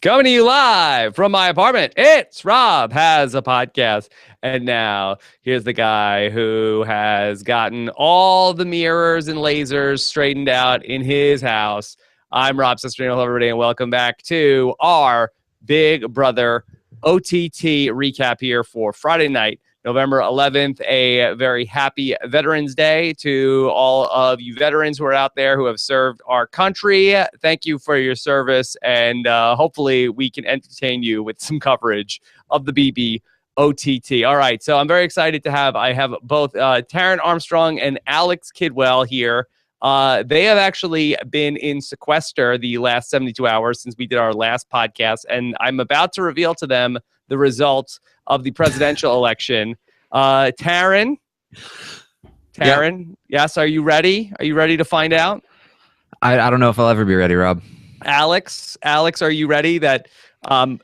Coming to you live from my apartment, it's Rob Has a Podcast. And now here's the guy who has gotten all the mirrors and lasers straightened out in his house. I'm Rob Sestrino. Hello, everybody, and welcome back to our Big Brother OTT recap here for Friday night, November 11th, a very happy Veterans Day to all of you veterans who are out there who have served our country. Thank you for your service, and hopefully we can entertain you with some coverage of the BB OTT. All right, so I'm very excited to have both Taryn Armstrong and Alex Kidwell here. They have actually been in sequester the last 72 hours since we did our last podcast, and I'm about to reveal to them the results of the presidential election. Taryn, yep. Yes, are you ready? Are you ready to find out? I don't know if I'll ever be ready, Rob. Alex, are you ready? That I'm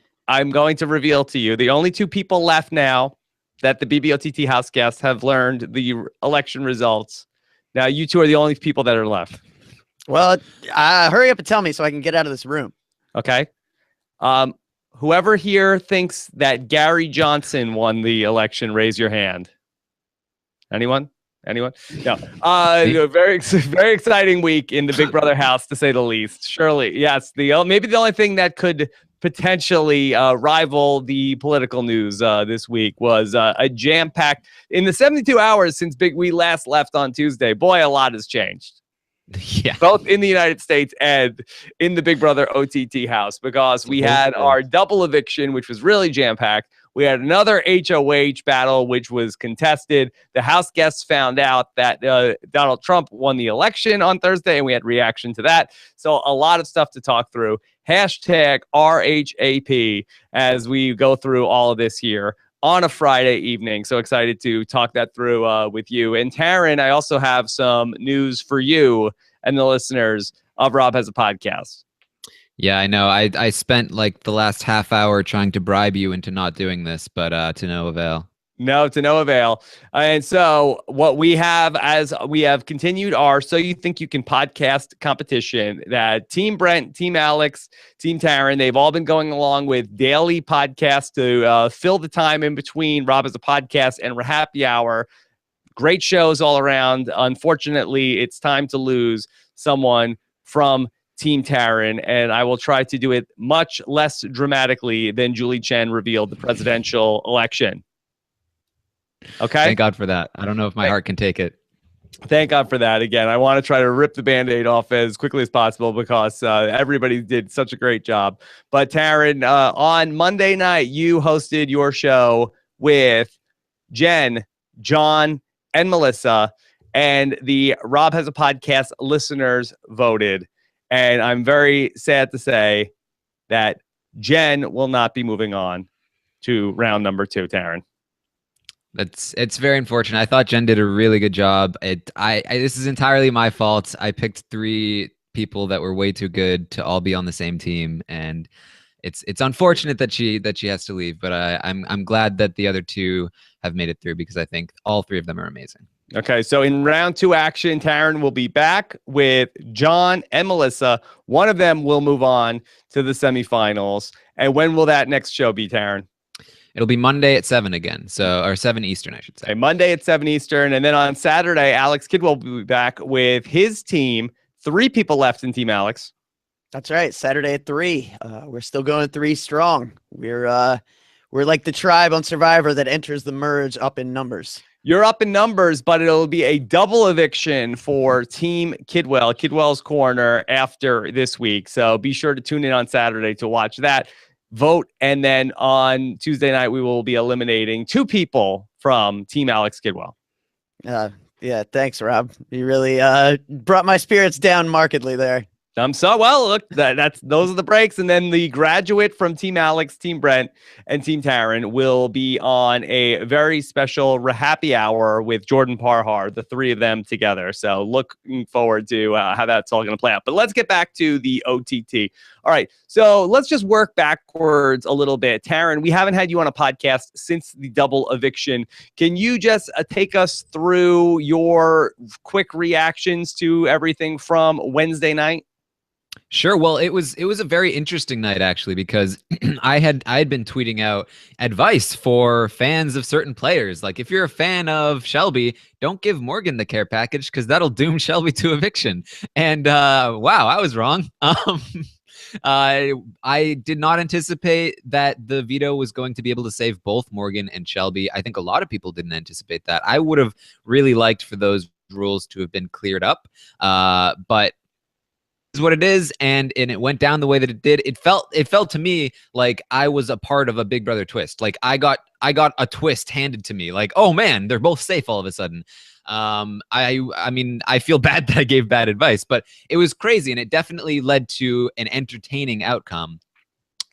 going to reveal to you the only two people left now that the BBOTT house guests have learned the election results. Now, you two are the only people that are left. Well, hurry up and tell me so I can get out of this room. Okay. Whoever here thinks that Gary Johnson won the election, raise your hand. Anyone? No. Very, very exciting week in the Big Brother house, to say the least. Surely, yes. Maybe the only thing that could potentially rival the political news this week was a jam-packed, in the 72 hours since we last left on Tuesday. Boy, a lot has changed. Yeah, both in the United States and in the Big Brother OTT house, because we had our double eviction, which was really jam-packed. We had another HOH battle, which was contested. The house guests found out that Donald Trump won the election on Thursday, and we had reaction to that. So a lot of stuff to talk through. Hashtag RHAP as we go through all of this here on a Friday evening. So excited to talk that through with you. And Taryn, I also have some news for you and the listeners of Rob Has a Podcast. Yeah, I know. I spent like the last half hour trying to bribe you into not doing this, but to no avail. No, to no avail. And so what we have, as we have continued our So You Think You Can podcast competition, that Team Brent, Team Alex, Team Taryn, they've all been going along with daily podcasts to fill the time in between Rob Has a Podcast and Happy Hour. Great shows all around. Unfortunately, it's time to lose someone from Team Taryn, and I will try to do it much less dramatically than Julie Chen revealed the presidential election. Okay. Thank God for that. I don't know if my heart can take it. Thank God for that. Again, I want to try to rip the Band-Aid off as quickly as possible because everybody did such a great job. But Taryn, on Monday night, you hosted your show with Jen, John, and Melissa, and the Rob Has a Podcast listeners voted. And I'm very sad to say that Jen will not be moving on to round number 2, Taryn. It's very unfortunate. I thought Jen did a really good job. This is entirely my fault. I picked 3 people that were way too good to all be on the same team, and it's unfortunate that she has to leave. But I'm glad that the other 2 have made it through, because I think all 3 of them are amazing. Okay, so in round 2 action, Taryn will be back with John and Melissa. One of them will move on to the semifinals. And when will that next show be, Taryn? It'll be Monday at 7 again, or 7 Eastern, I should say. Okay, Monday at 7 Eastern. And then on Saturday, Alex Kidwell will be back with his team. 3 people left in Team Alex. That's right. Saturday at 3. We're still going 3 strong. We're like the tribe on Survivor that enters the merge up in numbers. You're up in numbers, but it'll be a double eviction for Team Kidwell, Kidwell's Corner, after this week. So be sure to tune in on Saturday to watch that. Vote, and then on Tuesday night we will be eliminating 2 people from Team Alex Kidwell. Yeah, thanks, Rob. You really brought my spirits down markedly there. So well, look, those are the breaks, and then the graduate from Team Alex, Team Brent, and Team Taryn will be on a very special happy hour with Jordan Parhar, the 3 of them together. So looking forward to how that's all going to play out. But let's get back to the OTT. All right, so let's just work backwards a little bit. Taryn, we haven't had you on a podcast since the double eviction. Can you just take us through your quick reactions to everything from Wednesday night? Sure. Well, it was a very interesting night actually because I had been tweeting out advice for fans of certain players. Like if you're a fan of Shelby, don't give Morgan the care package because that'll doom Shelby to eviction. And wow, I was wrong. I did not anticipate that the veto was going to be able to save both Morgan and Shelby. I think a lot of people didn't anticipate that. I would have really liked for those rules to have been cleared up, but is what it is, and it went down the way that it did. It felt to me like I was a part of a Big Brother twist. Like I got a twist handed to me. Like, oh man, they're both safe all of a sudden. I mean, I feel bad that I gave bad advice, but it was crazy, and it definitely led to an entertaining outcome.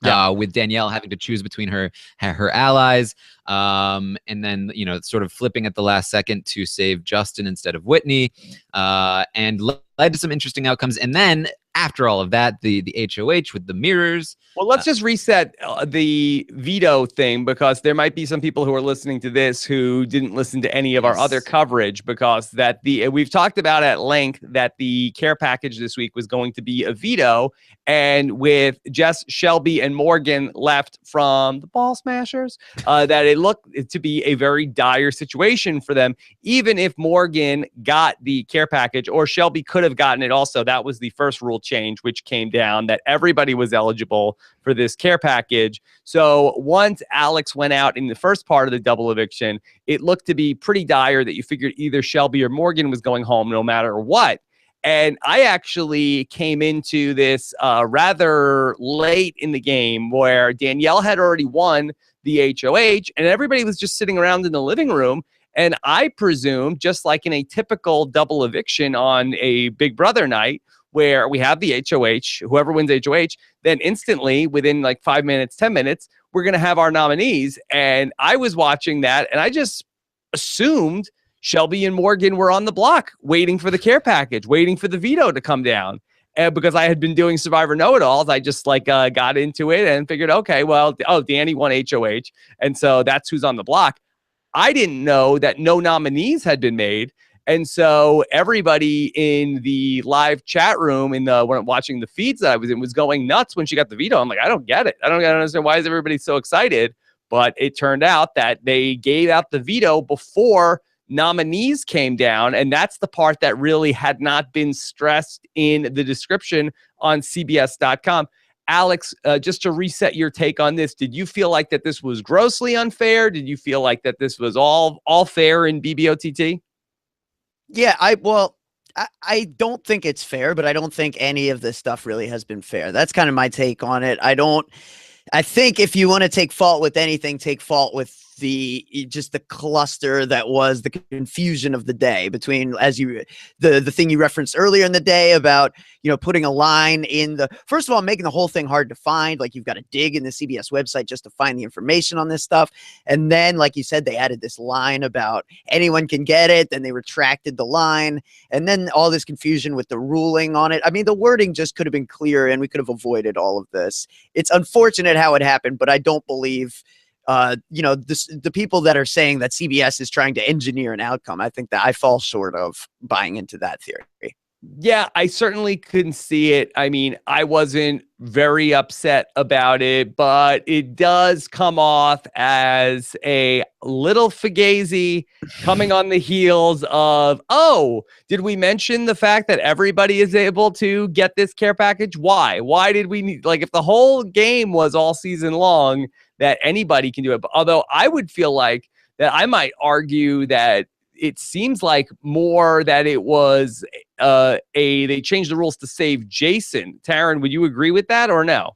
Yeah. With Danielle having to choose between her allies, and then sort of flipping at the last second to save Justin instead of Whitney, and led to some interesting outcomes. And then after all of that, the HOH with the mirrors. Well, let's just reset the veto thing, because there might be some people who are listening to this who didn't listen to any of our other coverage, because we've talked about at length that the care package this week was going to be a veto. And with Jess, Shelby, and Morgan left from the Ball Smashers, that it looked to be a very dire situation for them. Even if Morgan got the care package, or Shelby could have gotten it also, that was the first rule change, which came down that everybody was eligible for this care package. So once Alex went out in the first part of the double eviction, it looked to be pretty dire that you figured either Shelby or Morgan was going home no matter what. And I actually came into this rather late in the game, where Danielle had already won the HOH and everybody was just sitting around in the living room. And I presume, just like in a typical double eviction on a Big Brother night, where we have the HOH, whoever wins HOH, then instantly within like 5 minutes, 10 minutes, we're going to have our nominees. And I was watching that and I just assumed Shelby and Morgan were on the block waiting for the care package, waiting for the veto to come down. And because I had been doing Survivor Know-It-Alls, I just got into it and figured, okay, well, Danny won HOH. And so that's who's on the block. I didn't know that no nominees had been made. And so everybody in the live chat room, when watching the feeds that I was in, was going nuts when she got the veto. I'm like, I don't get it. I don't understand, why is everybody so excited? But it turned out that they gave out the veto before nominees came down. And that's the part that really had not been stressed in the description on CBS.com. Alex, just to reset your take on this, did you feel like that this was grossly unfair? Did you feel like that this was all fair in BBOTT? Yeah, I don't think it's fair, but I don't think any of this stuff really has been fair. That's kind of my take on it. I think if you want to take fault with anything, take fault with the cluster that was the confusion of the day between, the thing you referenced earlier in the day about, putting a line in first of all, making the whole thing hard to find. Like, you've got to dig in the CBS website just to find the information on this stuff. And then, like you said, they added this line about anyone can get it. Then they retracted the line. And then all this confusion with the ruling on it. I mean, the wording just could have been clearer and we could have avoided all of this. It's unfortunate how it happened, but I don't believe the people that are saying that CBS is trying to engineer an outcome. I think that I fall short of buying into that theory. Yeah, I certainly couldn't see it. I mean, I wasn't very upset about it, but it does come off as a little fugazi coming on the heels of, did we mention the fact that everybody is able to get this care package? Why? Why did we need, if the whole game was all season long that anybody can do it? But although I would feel like that I might argue that it seems like more that it was they changed the rules to save Jason. Taryn, would you agree with that or no?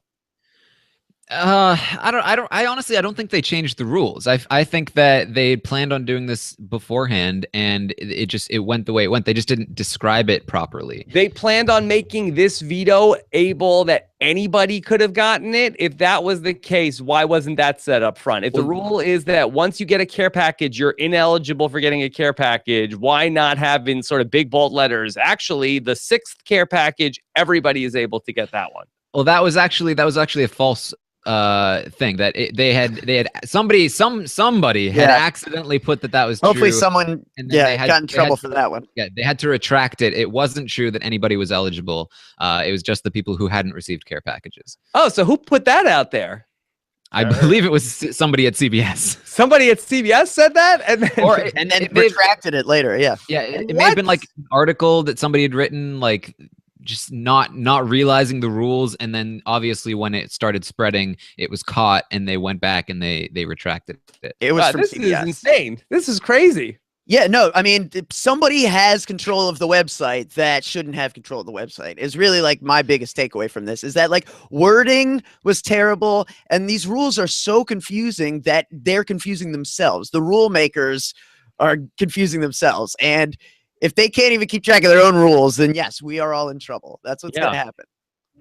I honestly don't think they changed the rules. I think that they planned on doing this beforehand and it went the way it went. They just didn't describe it properly. They planned on making this veto able that anybody could have gotten it. If that was the case, why wasn't that set up front? If the rule is that once you get a care package, you're ineligible for getting a care package, why not have in sort of big bold letters, actually the 6th care package, everybody is able to get that one? Well, that was actually a false thing that they had somebody had Yeah. accidentally put that was Hopefully true, someone, and then got in trouble for that one. yeah, they had to retract it. It wasn't true that anybody was eligible. It was just the people who hadn't received care packages. Oh, so who put that out there? I believe it was somebody at CBS. Somebody at CBS said that, and then, And then it may have- retracted it later. Yeah. Yeah, it may have been like an article that somebody had written, like just not realizing the rules, and then obviously when it started spreading, it was caught, and they went back and they retracted it. It was wow, from this CBS. is insane. This is crazy. Yeah, no, I mean, somebody has control of the website that shouldn't have control of the website is really like my biggest takeaway from this is that like wording was terrible. And these rules are so confusing that they're confusing themselves. The rule makers are confusing themselves. And if they can't even keep track of their own rules, then yes, we are all in trouble. That's what's going to happen.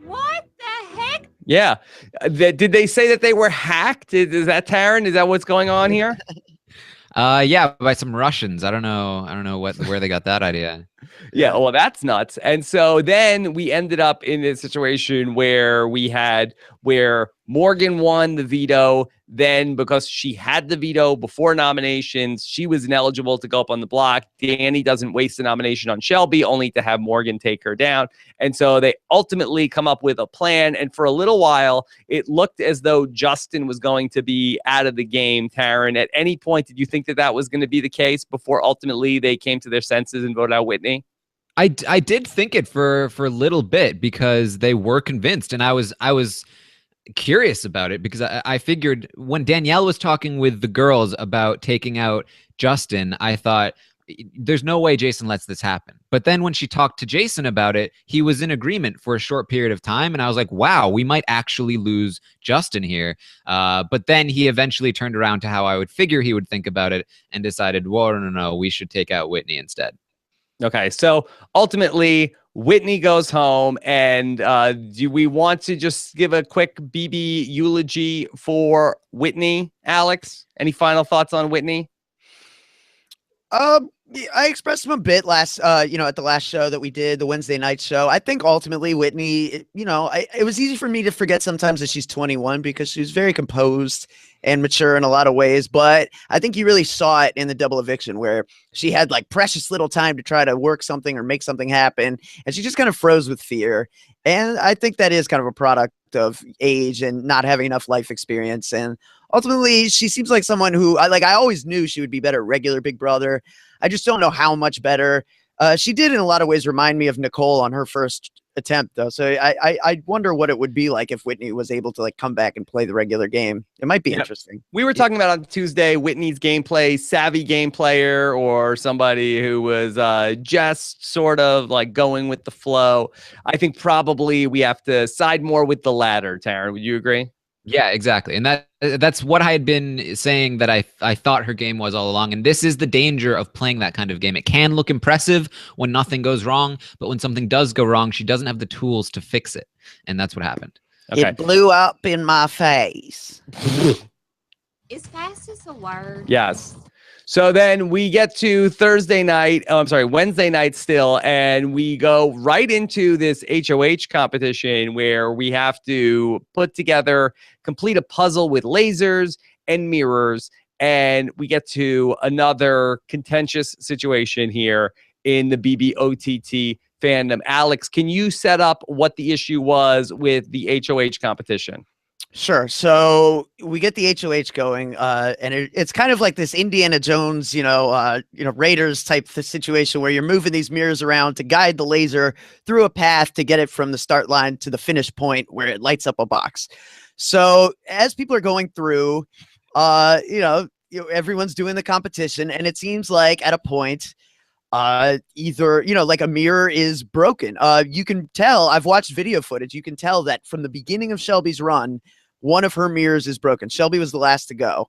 What the heck? Yeah. Did they say that they were hacked? Is that Taryn? Is that what's going on here? Yeah, by some Russians. I don't know where they got that idea. Yeah, well, that's nuts. And so then we ended up in a situation where Morgan won the veto. Then because she had the veto before nominations, she was ineligible to go up on the block. Danny doesn't waste the nomination on Shelby, only to have Morgan take her down. And so they ultimately come up with a plan. And for a little while, it looked as though Justin was going to be out of the game, Taryn. At any point, did you think that was going to be the case before ultimately they came to their senses and voted out Whitney? I did think it for a little bit because they were convinced, and I was curious about it because I figured when Danielle was talking with the girls about taking out Justin, I thought there's no way Jason lets this happen. But then when she talked to Jason about it, he was in agreement for a short period of time, and I was like, wow, we might actually lose Justin here. But then he eventually turned around to how I would figure he would think about it and decided, well, no, we should take out Whitney instead. Okay, so ultimately, Whitney goes home, and do we want to just give a quick BB eulogy for Whitney, Alex? Any final thoughts on Whitney? I expressed him a bit last, at the last show that we did, the Wednesday night show. I think ultimately Whitney, it was easy for me to forget sometimes that she's 21 because she was very composed and mature in a lot of ways. But I think you really saw it in the double eviction where she had like precious little time to try to work something or make something happen. And she just kind of froze with fear. And I think that is kind of a product of age and not having enough life experience. And ultimately, she seems like someone who I always knew she would be better at regular Big Brother. I just don't know how much better. She did in a lot of ways remind me of Nicole on her first attempt, though. So I wonder what it would be like if Whitney was able to like come back and play the regular game. It might be interesting. We were talking about on Tuesday, Whitney's gameplay, savvy game player, or somebody who was just sort of like going with the flow. I think probably we have to side more with the latter, Taryn. Would you agree? Yeah, exactly. And that's what I had been saying that I thought her game was all along. And this is the danger of playing that kind of game. It can look impressive when nothing goes wrong, but when something does go wrong, she doesn't have the tools to fix it. And that's what happened. Okay. It blew up in my face. Is fastest a word? Yes. So then we get to Wednesday night still, and we go right into this HOH competition where we have to complete a puzzle with lasers and mirrors, and we get to another contentious situation here in the BBOTT fandom. Alex, can you set up what the issue was with the HOH competition? Sure. So we get the HOH going, and it's kind of like this Indiana Jones, Raiders type situation where you're moving these mirrors around to guide the laser through a path to get it from the start line to the finish point where it lights up a box. So as people are going through, everyone's doing the competition, and it seems like at a point, either like a mirror is broken. You can tell, I've watched video footage, you can tell that from the beginning of Shelby's run, one of her mirrors is broken. Shelby was the last to go,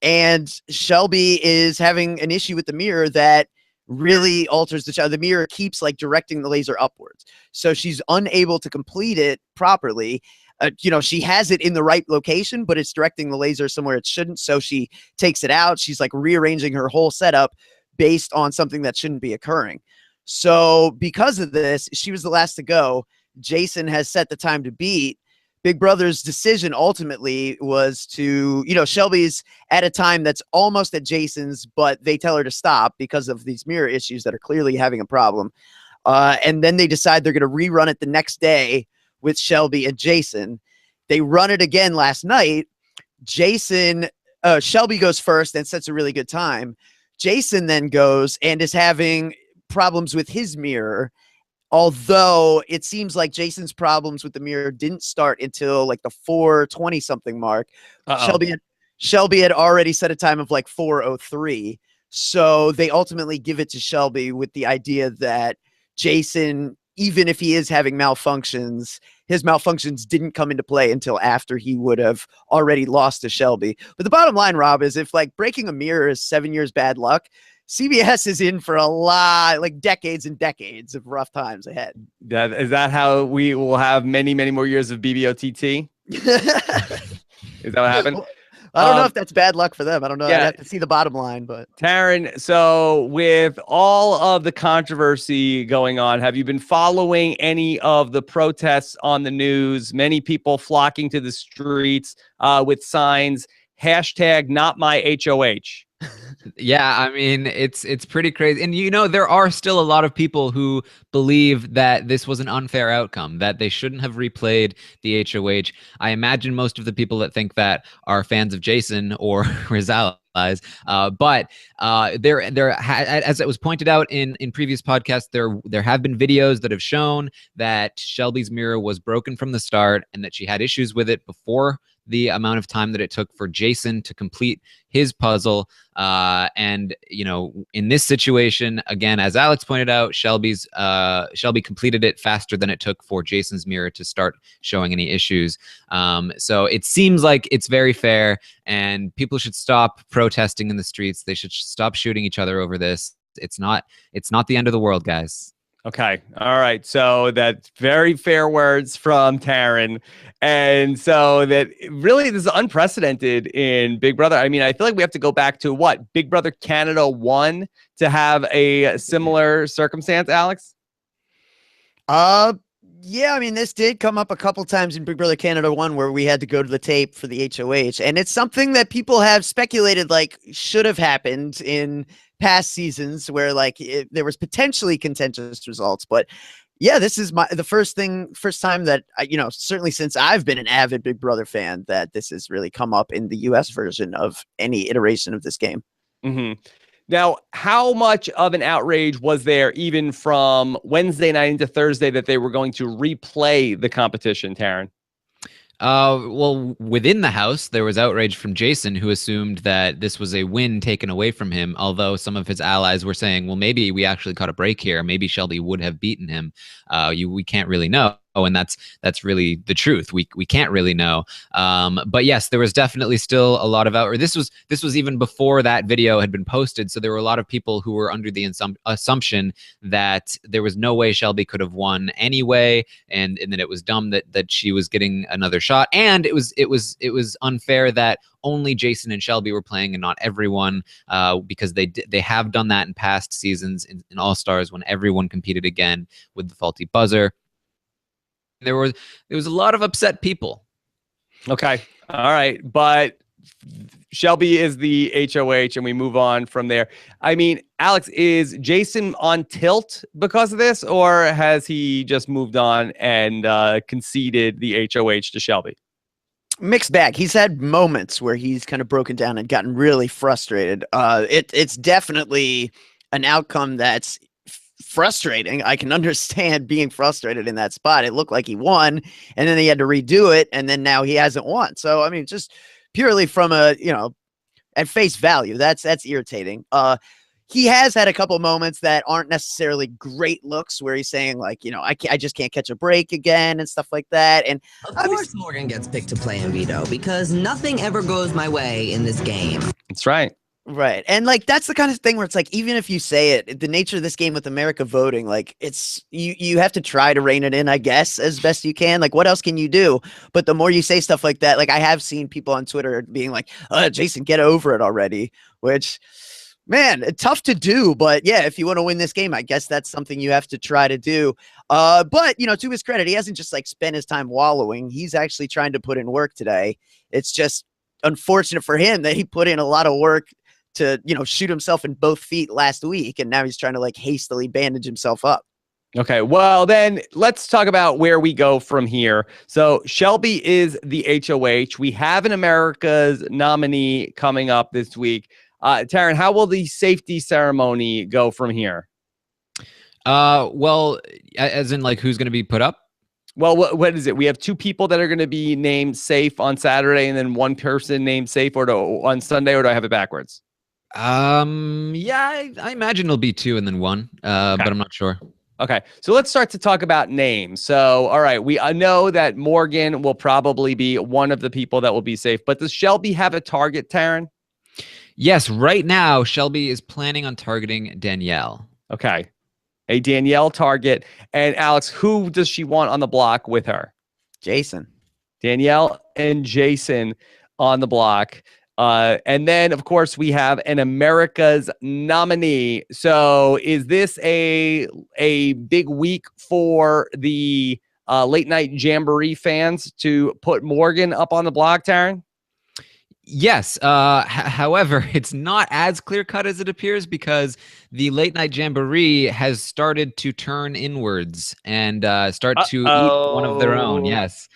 and Shelby is having an issue with the mirror that really alters the mirror keeps like directing the laser upwards, so she's unable to complete it properly. She has it in the right location, but it's directing the laser somewhere it shouldn't, so she takes it out. She's like rearranging her whole setup based on something that shouldn't be occurring. So because of this, she was the last to go. Jason has set the time to beat, Big Brother's decision ultimately was to, Shelby's at a time that's almost at Jason's, but they tell her to stop because of these mirror issues that are clearly having a problem. And then they decide they're going to rerun it the next day with Shelby and Jason. They run it again last night. Shelby goes first and sets a really good time. Jason then goes and is having problems with his mirror. Although it seems like Jason's problems with the mirror didn't start until like the 4:20 something mark. Shelby had already set a time of like 4:03. So they ultimately give it to Shelby with the idea that Jason, even if he is having malfunctions, his malfunctions didn't come into play until after he would have already lost to Shelby. But the bottom line, Rob, is if like breaking a mirror is 7 years bad luck, CBS is in for a lot, like decades and decades of rough times ahead. Is that how we will have many, many more years of BBOTT? Is that what happened? I don't know if that's bad luck for them. I don't know. Yeah. I'd have to see the bottom line, but Taryn, so with all of the controversy going on, have you been following any of the protests on the news? Many people flocking to the streets with signs, hashtag not my HOH. Yeah, I mean, it's pretty crazy. And there are still a lot of people who believe that this was an unfair outcome, that they shouldn't have replayed the HOH. I imagine most of the people that think that are fans of Jason or his allies. But as it was pointed out in previous podcasts, there have been videos that have shown that Shelby's mirror was broken from the start and that she had issues with it before the amount of time that it took for Jason to complete his puzzle. And in this situation, again, as Alex pointed out, Shelby completed it faster than it took for Jason's mirror to start showing any issues. So it seems like it's very fair, and people should stop protesting in the streets. They should stop shooting each other over this. It's not the end of the world, guys. Okay. All right. So that's very fair words from Taryn. And so that really this is unprecedented in Big Brother. I mean, I feel like we have to go back to what? Big Brother Canada 1 to have a similar circumstance, Alex? Yeah, I mean, this did come up a couple times in Big Brother Canada 1 where we had to go to the tape for the HOH. And it's something that people have speculated like should have happened in past seasons where like there was potentially contentious results. But yeah, this is the first time that certainly since I've been an avid Big Brother fan, that this has really come up in the US version of any iteration of this game. Mm-hmm. Now, how much of an outrage was there even from Wednesday night into Thursday that they were going to replay the competition, Taryn? Well, within the house, there was outrage from Jason, who assumed that this was a win taken away from him, although some of his allies were saying, well, maybe we actually caught a break here. Maybe Shelby would have beaten him. We can't really know. And that's really the truth. We can't really know. But yes, there was definitely still a lot of outrage. This was even before that video had been posted. So there were a lot of people who were under the assumption that there was no way Shelby could have won anyway, and that it was dumb that she was getting another shot, and it was unfair that only Jason and Shelby were playing and not everyone, because they have done that in past seasons in All Stars when everyone competed again with the faulty buzzer. There was a lot of upset people. Okay. All right. But Shelby is the HOH and we move on from there. I mean, Alex, is Jason on tilt because of this, or has he just moved on and conceded the HOH to Shelby? Mixed bag. He's had moments where he's kind of broken down and gotten really frustrated. It's definitely an outcome that's frustrating. I can understand being frustrated in that spot. It looked like he won, and then he had to redo it, and then now he hasn't won. So I mean, just purely from a at face value, that's irritating. He has had a couple moments that aren't necessarily great looks where he's saying like, I just can't catch a break again and stuff like that. And of course Morgan gets picked to play in veto because nothing ever goes my way in this game. That's right. Right. And like, that's the kind of thing where it's like, even if you say it, the nature of this game with America voting, like it's, you have to try to rein it in, I guess, as best you can. Like, what else can you do? But the more you say stuff like that, like I have seen people on Twitter being like, Jason, get over it already, which Man, tough to do, but yeah, if you want to win this game, I guess that's something you have to try to do. But to his credit, he hasn't just like spent his time wallowing. He's actually trying to put in work today. It's just unfortunate for him that he put in a lot of work to, shoot himself in both feet last week, and now he's trying to like hastily bandage himself up. Okay, well then let's talk about where we go from here. So Shelby is the HOH. We have an America's nominee coming up this week. Taryn, how will the safety ceremony go from here? Well, as in like who's going to be put up? Well, what is it? We have 2 people that are going to be named safe on Saturday, and then 1 person named safe on Sunday, or do I have it backwards? Yeah, I imagine it'll be 2 and then 1, Okay. but I'm not sure. Okay, so let's start to talk about names. So, all right, we know that Morgan will probably be one of the people that will be safe, but does Shelby have a target, Taryn? Yes, right now, Shelby is planning on targeting Danielle. Okay, a Danielle target. And Alex, who does she want on the block with her? Jason. Danielle and Jason on the block. And then, of course, we have an America's nominee. So is this a big week for the late night Jamboree fans to put Morgan up on the block, Taryn? Yes. However, it's not as clear cut as it appears because the late night Jamboree has started to turn inwards and start to eat one of their own. Yes.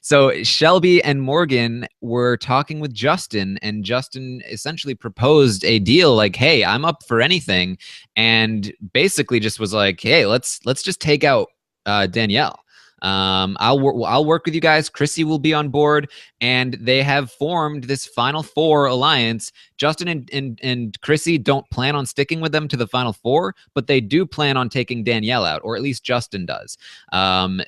So Shelby and Morgan were talking with Justin, and Justin essentially proposed a deal like, hey, I'm up for anything. And basically just was like, hey, let's just take out Danielle. I'll work with you guys. Chrissy will be on board, and they have formed this Final Four alliance. Justin and Chrissy don't plan on sticking with them to the Final Four, but they do plan on taking Danielle out, or at least Justin does.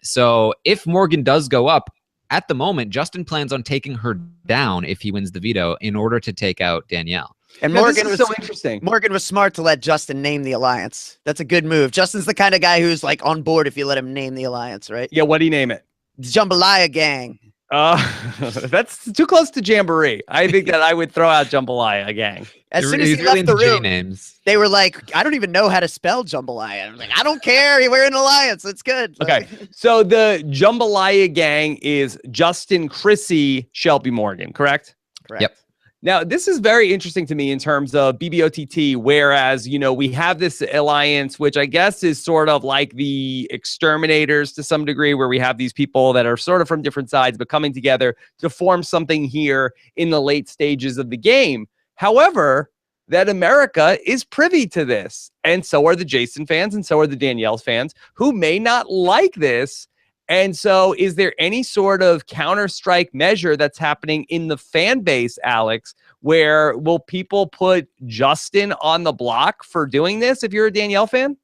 So if Morgan does go up, at the moment, Justin plans on taking her down if he wins the veto in order to take out Danielle. And Now, Morgan this is was so interesting. Morgan was smart to let Justin name the alliance. That's a good move. Justin's the kind of guy who's like on board if you let him name the alliance, right? Yeah, what do you name it? Jambalaya Gang. That's too close to Jamboree. I think that I would throw out Jambalaya Gang. As soon as He's he really left the into J room, names. they were like, I don't even know how to spell jambalaya. I was like, I don't care. We're in an alliance. It's good. Okay, so the Jambalaya Gang is Justin, Chrissy, Shelby, Morgan, correct? Correct. Yep. Now, this is very interesting to me in terms of BBOTT, whereas, we have this alliance, which I guess is sort of like the exterminators to some degree, where we have these people that are sort of from different sides, but coming together to form something here in the late stages of the game. However, that America is privy to this, and so are the Jason fans, and so are the Danielle fans, who may not like this. And so is there any sort of counter-strike measure that's happening in the fan base, Alex, where will people put Justin on the block for doing this if you're a Danielle fan?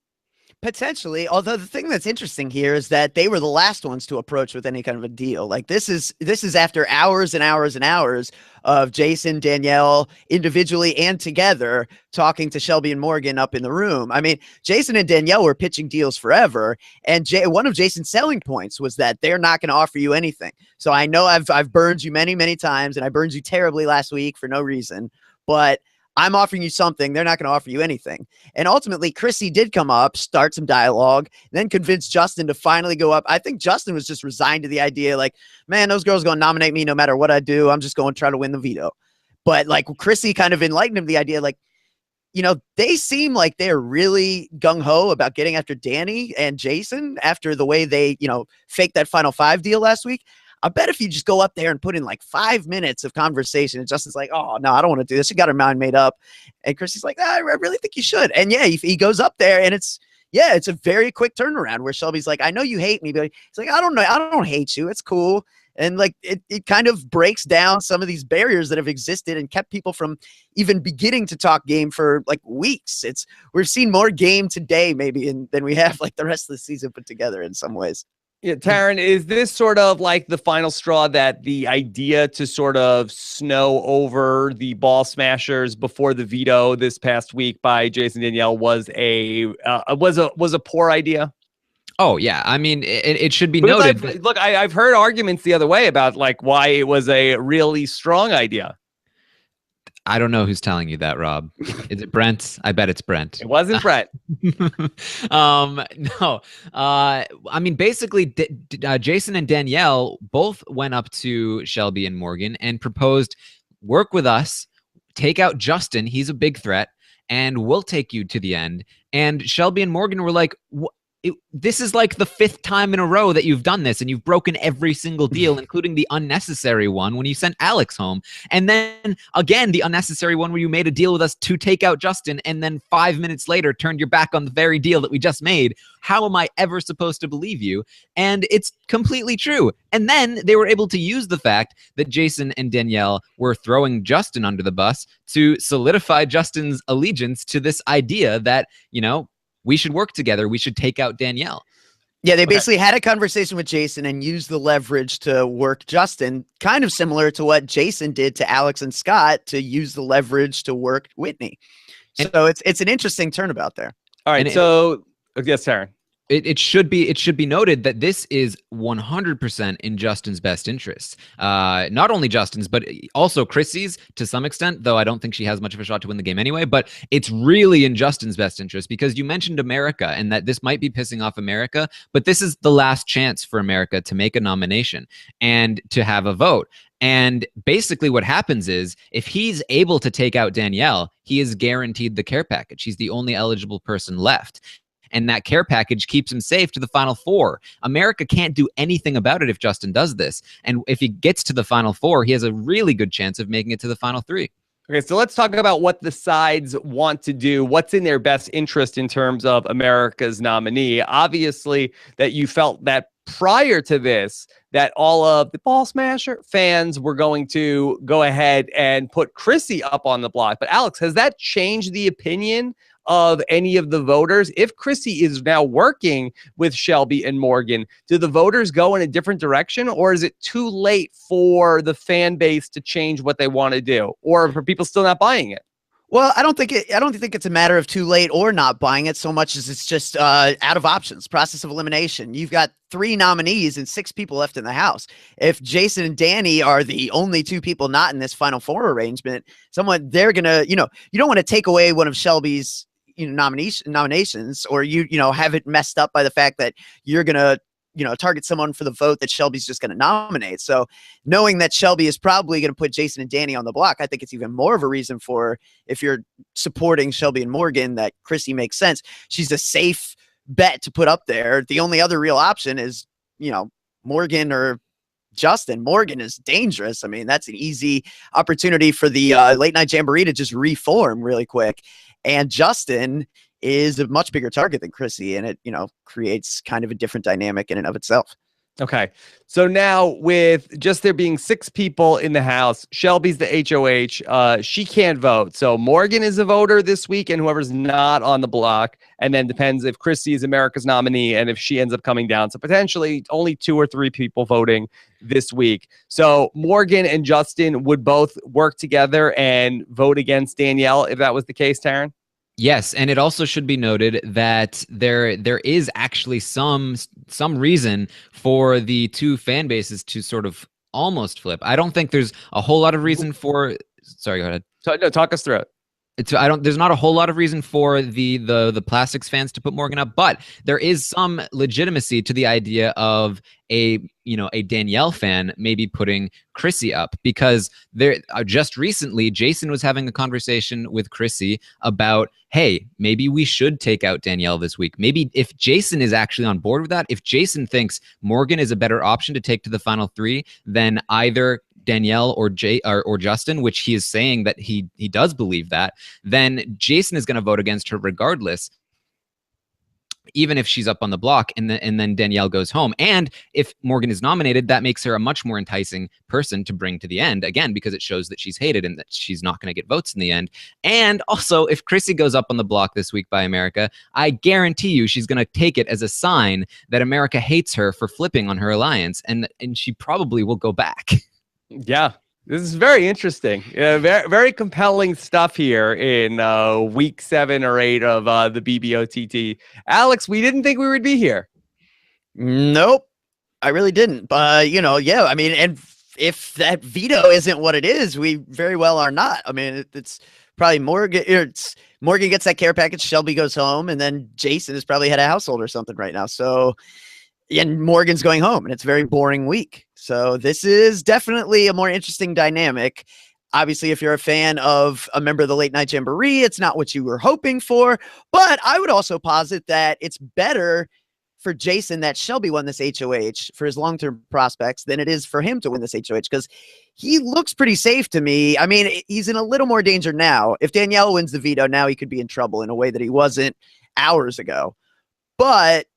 Potentially, although the thing that's interesting here is that they were the last ones to approach with any kind of a deal. Like this is after hours and hours and hours of Jason, Danielle individually and together talking to Shelby and Morgan up in the room. I mean, Jason and Danielle were pitching deals forever, and one of Jason's selling points was that they're not going to offer you anything. So I know I've burned you many, many times, and I burned you terribly last week for no reason, but I'm offering you something. They're not going to offer you anything. And ultimately, Chrissy did come up, start some dialogue, then convince Justin to finally go up. I think Justin was just resigned to the idea, like, man, those girls are going to nominate me no matter what I do. I'm just going to try to win the veto. But like Chrissy kind of enlightened him the idea, like, they seem like they're really gung-ho about getting after Danny and Jason after the way they, faked that Final Five deal last week. I bet if you just go up there and put in like 5 minutes of conversation, and Justin's like, oh, no, I don't want to do this. She got her mind made up. And Chrissy's like, I really think you should. And yeah, he goes up there, and it's a very quick turnaround where Shelby's like, I know you hate me, but he's like, I don't know. I don't hate you. It's cool. And like, it kind of breaks down some of these barriers that have existed and kept people from even beginning to talk game for like weeks. We've seen more game today maybe than we have like the rest of the season put together in some ways. Yeah, Taryn, is this sort of like the final straw that the idea to sort of snow over the ball smashers before the veto this past week by Jason Danielle was a poor idea? Oh yeah, I mean it should be Because noted. I've heard arguments the other way about like why it was a really strong idea. I don't know who's telling you that, Rob. Is it Brent? I bet it's Brent. It wasn't Brett. No. I mean, basically, Jason and Danielle both went up to Shelby and Morgan and proposed, work with us, take out Justin. He's a big threat, and we'll take you to the end. And Shelby and Morgan were like, this is like the 5th time in a row that you've done this, and you've broken every single deal, including the unnecessary one when you sent Alex home. And then again, the unnecessary one where you made a deal with us to take out Justin, and then 5 minutes later turned your back on the very deal that we just made. How am I ever supposed to believe you? And it's completely true. And then they were able to use the fact that Jason and Danielle were throwing Justin under the bus to solidify Justin's allegiance to this idea that, you know, we should work together. We should take out Danielle. Yeah, they basically had a conversation with Jason and used the leverage to work Justin, kind of similar to what Jason did to Alex and Scott to use the leverage to work Whitney. So it's an interesting turnabout there. All right, so yes, Taryn. It should be noted that this is 100% in Justin's best interest. Not only Justin's, but also Chrissy's to some extent, though I don't think she has much of a shot to win the game anyway. But it's really in Justin's best interest because you mentioned America and that this might be pissing off America, but this is the last chance for America to make a nomination and to have a vote. And basically what happens is if he's able to take out Danielle, he is guaranteed the care package. He's the only eligible person left. And that care package keeps him safe to the Final Four. America can't do anything about it if Justin does this. And if he gets to the Final Four, he has a really good chance of making it to the Final Three. Okay, so let's talk about what the sides want to do. What's in their best interest in terms of America's nominee? Obviously, that you felt that prior to this, that all of the Ball Smasher fans were going to go ahead and put Chrissy up on the block. But Alex, has that changed the opinion of any of the voters? If Chrissy is now working with Shelby and Morgan, do the voters go in a different direction, or is it too late for the fan base to change what they want to do, or for people still not buying it? Well, I don't think it's a matter of too late or not buying it so much as it's just out of options, process of elimination. You've got 3 nominees and 6 people left in the house. If Jason and Danny are the only 2 people not in this Final Four arrangement, they're gonna, you don't want to take away one of Shelby's nominations, or have it messed up by the fact that you're gonna target someone for the vote that Shelby's just going to nominate. So knowing that Shelby is probably going to put Jason and Danny on the block, I think it's even more of a reason for, if you're supporting Shelby and Morgan, that Chrissy makes sense. She's a safe bet to put up there. The only other real option is, Morgan or Justin. Morgan is dangerous. I mean, that's an easy opportunity for the late night jamboree to just reform really quick. And Justin is a much bigger target than Chrissy, and it, creates kind of a different dynamic in and of itself. Okay. So now with just there being 6 people in the house, Shelby's the HOH. She can't vote. So Morgan is a voter this week, and whoever's not on the block. And then depends if Chrissy is America's nominee and if she ends up coming down. So potentially only 2 or 3 people voting this week. So Morgan and Justin would both work together and vote against Danielle if that was the case, Taryn? Yes, and it also should be noted that there is actually some reason for the 2 fan bases to sort of almost flip. I don't think there's a whole lot of reason for. Sorry, go ahead. So no, talk us through it. There's not a whole lot of reason for the Plastics fans to put Morgan up, but there is some legitimacy to the idea of a Danielle fan maybe putting Chrissy up, because there just recently Jason was having a conversation with Chrissy about, hey, maybe we should take out Danielle this week. Maybe if Jason is actually on board with that, if Jason thinks Morgan is a better option to take to the Final 3 than either Danielle or Justin, which he is saying that he does believe that, then Jason is going to vote against her regardless, even if she's up on the block, and then Danielle goes home. And if Morgan is nominated, that makes her a much more enticing person to bring to the end, again, because it shows that she's hated and that she's not going to get votes in the end. And also, if Chrissy goes up on the block this week by America, I guarantee you she's going to take it as a sign that America hates her for flipping on her alliance, and she probably will go back. Yeah, this is very interesting. Very, very compelling stuff here in week 7 or 8 of the BBOTT. Alex, we didn't think we would be here. Nope, I really didn't. But yeah, I mean, and if that veto isn't what it is, we very well are not. I mean, it's probably Morgan. Morgan gets that care package. Shelby goes home, and then Jason has probably had a household or something right now. So, and Morgan's going home, and it's a very boring week. So this is definitely a more interesting dynamic. Obviously, if you're a fan of a member of the Late Night Jamboree, it's not what you were hoping for. But I would also posit that it's better for Jason that Shelby won this HOH for his long-term prospects than it is for him to win this HOH, because he looks pretty safe to me. I mean, he's in a little more danger now. If Danielle wins the veto, now he could be in trouble in a way that he wasn't hours ago. But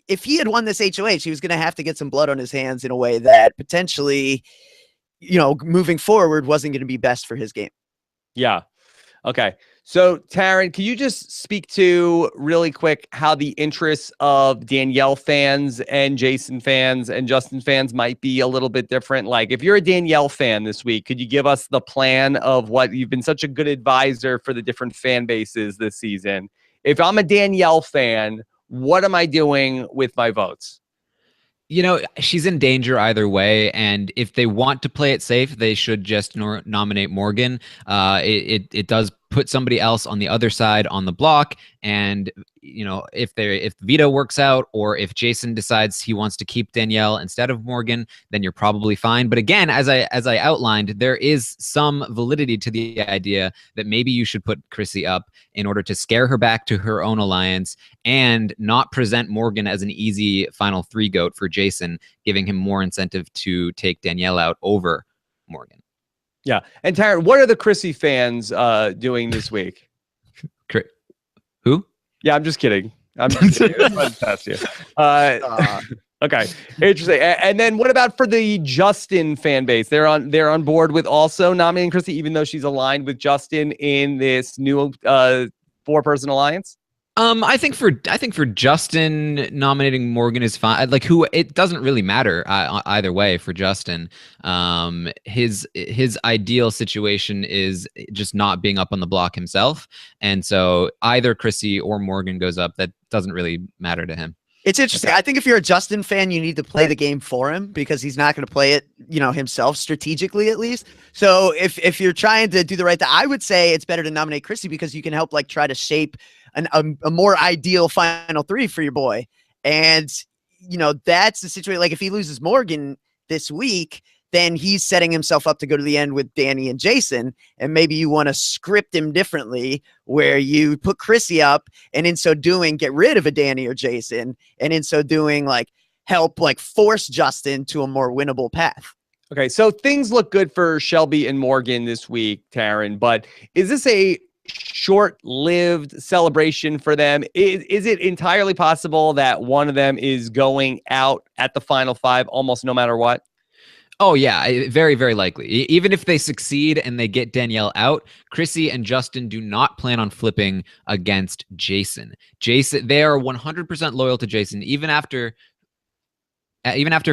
if he had won this HOH, he was going to have to get some blood on his hands in a way that potentially, moving forward wasn't going to be best for his game. Yeah. Okay. So, Taryn, can you just speak to really quick how the interests of Danielle fans and Jason fans and Justin fans might be a little bit different? Like, if you're a Danielle fan this week, could you give us the plan of what you've been such a good advisor for the different fan bases this season? If I'm a Danielle fan, what am I doing with my votes? She's in danger either way, and if they want to play it safe, they should just nominate Morgan. It does put somebody else on the other side on the block, and if the veto works out, or if Jason decides he wants to keep Danielle instead of Morgan, then you're probably fine. But again, as I outlined, there is some validity to the idea that maybe you should put Chrissy up in order to scare her back to her own alliance and not present Morgan as an easy final 3 goat for Jason, giving him more incentive to take Danielle out over Morgan. Yeah. And Taryn, what are the Chrissy fans doing this week? Who? Yeah, I'm just kidding. I'm just kidding. It's fun to test you. Okay, interesting. And then what about for the Justin fan base? They're on board with also nominating Chrissy, even though she's aligned with Justin in this new 4-person alliance. I think for Justin, nominating Morgan is fine. Like, it doesn't really matter either way for Justin. His ideal situation is just not being up on the block himself, and so either Chrissy or Morgan goes up. That doesn't really matter to him. It's interesting. I think if you're a Justin fan, you need to play the game for him, because he's not going to play it, himself strategically, at least. So if you're trying to do the right thing, I would say it's better to nominate Chrissy, because you can help try to shape a more ideal final 3 for your boy. And, that's the situation. Like, if he loses Morgan this week, then he's setting himself up to go to the end with Danny and Jason. And maybe you want to script him differently, where you put Chrissy up, and in so doing, get rid of a Danny or Jason. And in so doing, help force Justin to a more winnable path. Okay, so things look good for Shelby and Morgan this week, Taryn, but is this a short-lived celebration for them? Is it entirely possible that one of them is going out at the final 5 almost no matter what? Oh, yeah, very, very likely. Even if they succeed and they get Danielle out, Chrissy and Justin do not plan on flipping against Jason. They are 100% loyal to Jason, even after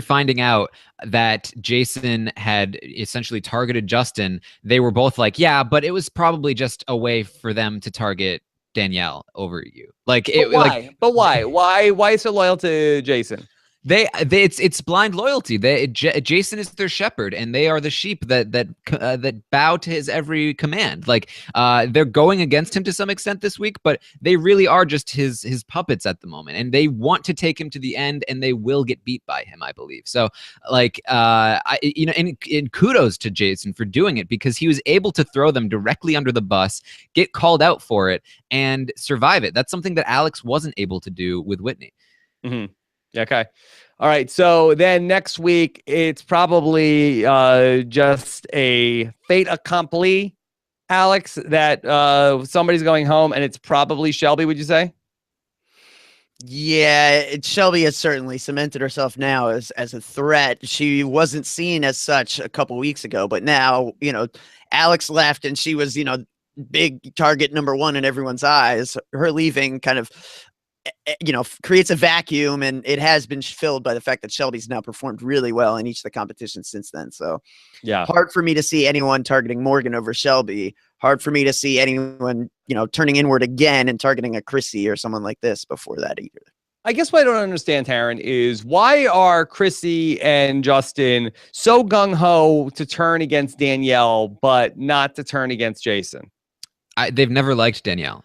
finding out that Jason had essentially targeted Justin. They were both like, yeah, but it was probably just a way for them to target Danielle over you. But why? Why so loyal to Jason? It's blind loyalty. Jason is their shepherd, and they are the sheep that bow to his every command. They're going against him to some extent this week, but they really are just his puppets at the moment, and they want to take him to the end, and they will get beat by him, I believe. So, and kudos to Jason for doing it, because he was able to throw them directly under the bus, get called out for it, and survive it. That's something that Alex wasn't able to do with Whitney. Mm-hmm. Okay. All right. So then next week, it's probably just a fait accompli, Alex, that somebody's going home, and it's probably Shelby, would you say? Yeah, Shelby has certainly cemented herself now as a threat. She wasn't seen as such a couple weeks ago, but now, Alex left, and she was, big target number 1 in everyone's eyes. Her leaving kind of creates a vacuum, and it has been filled by the fact that Shelby's now performed really well in each of the competitions since then. So yeah, hard for me to see anyone targeting Morgan over Shelby. Hard for me to see anyone, turning inward again and targeting a Chrissy or someone like this before that either. I guess what I don't understand, Taryn, is why are Chrissy and Justin so gung-ho to turn against Danielle, but not to turn against Jason? They've never liked Danielle,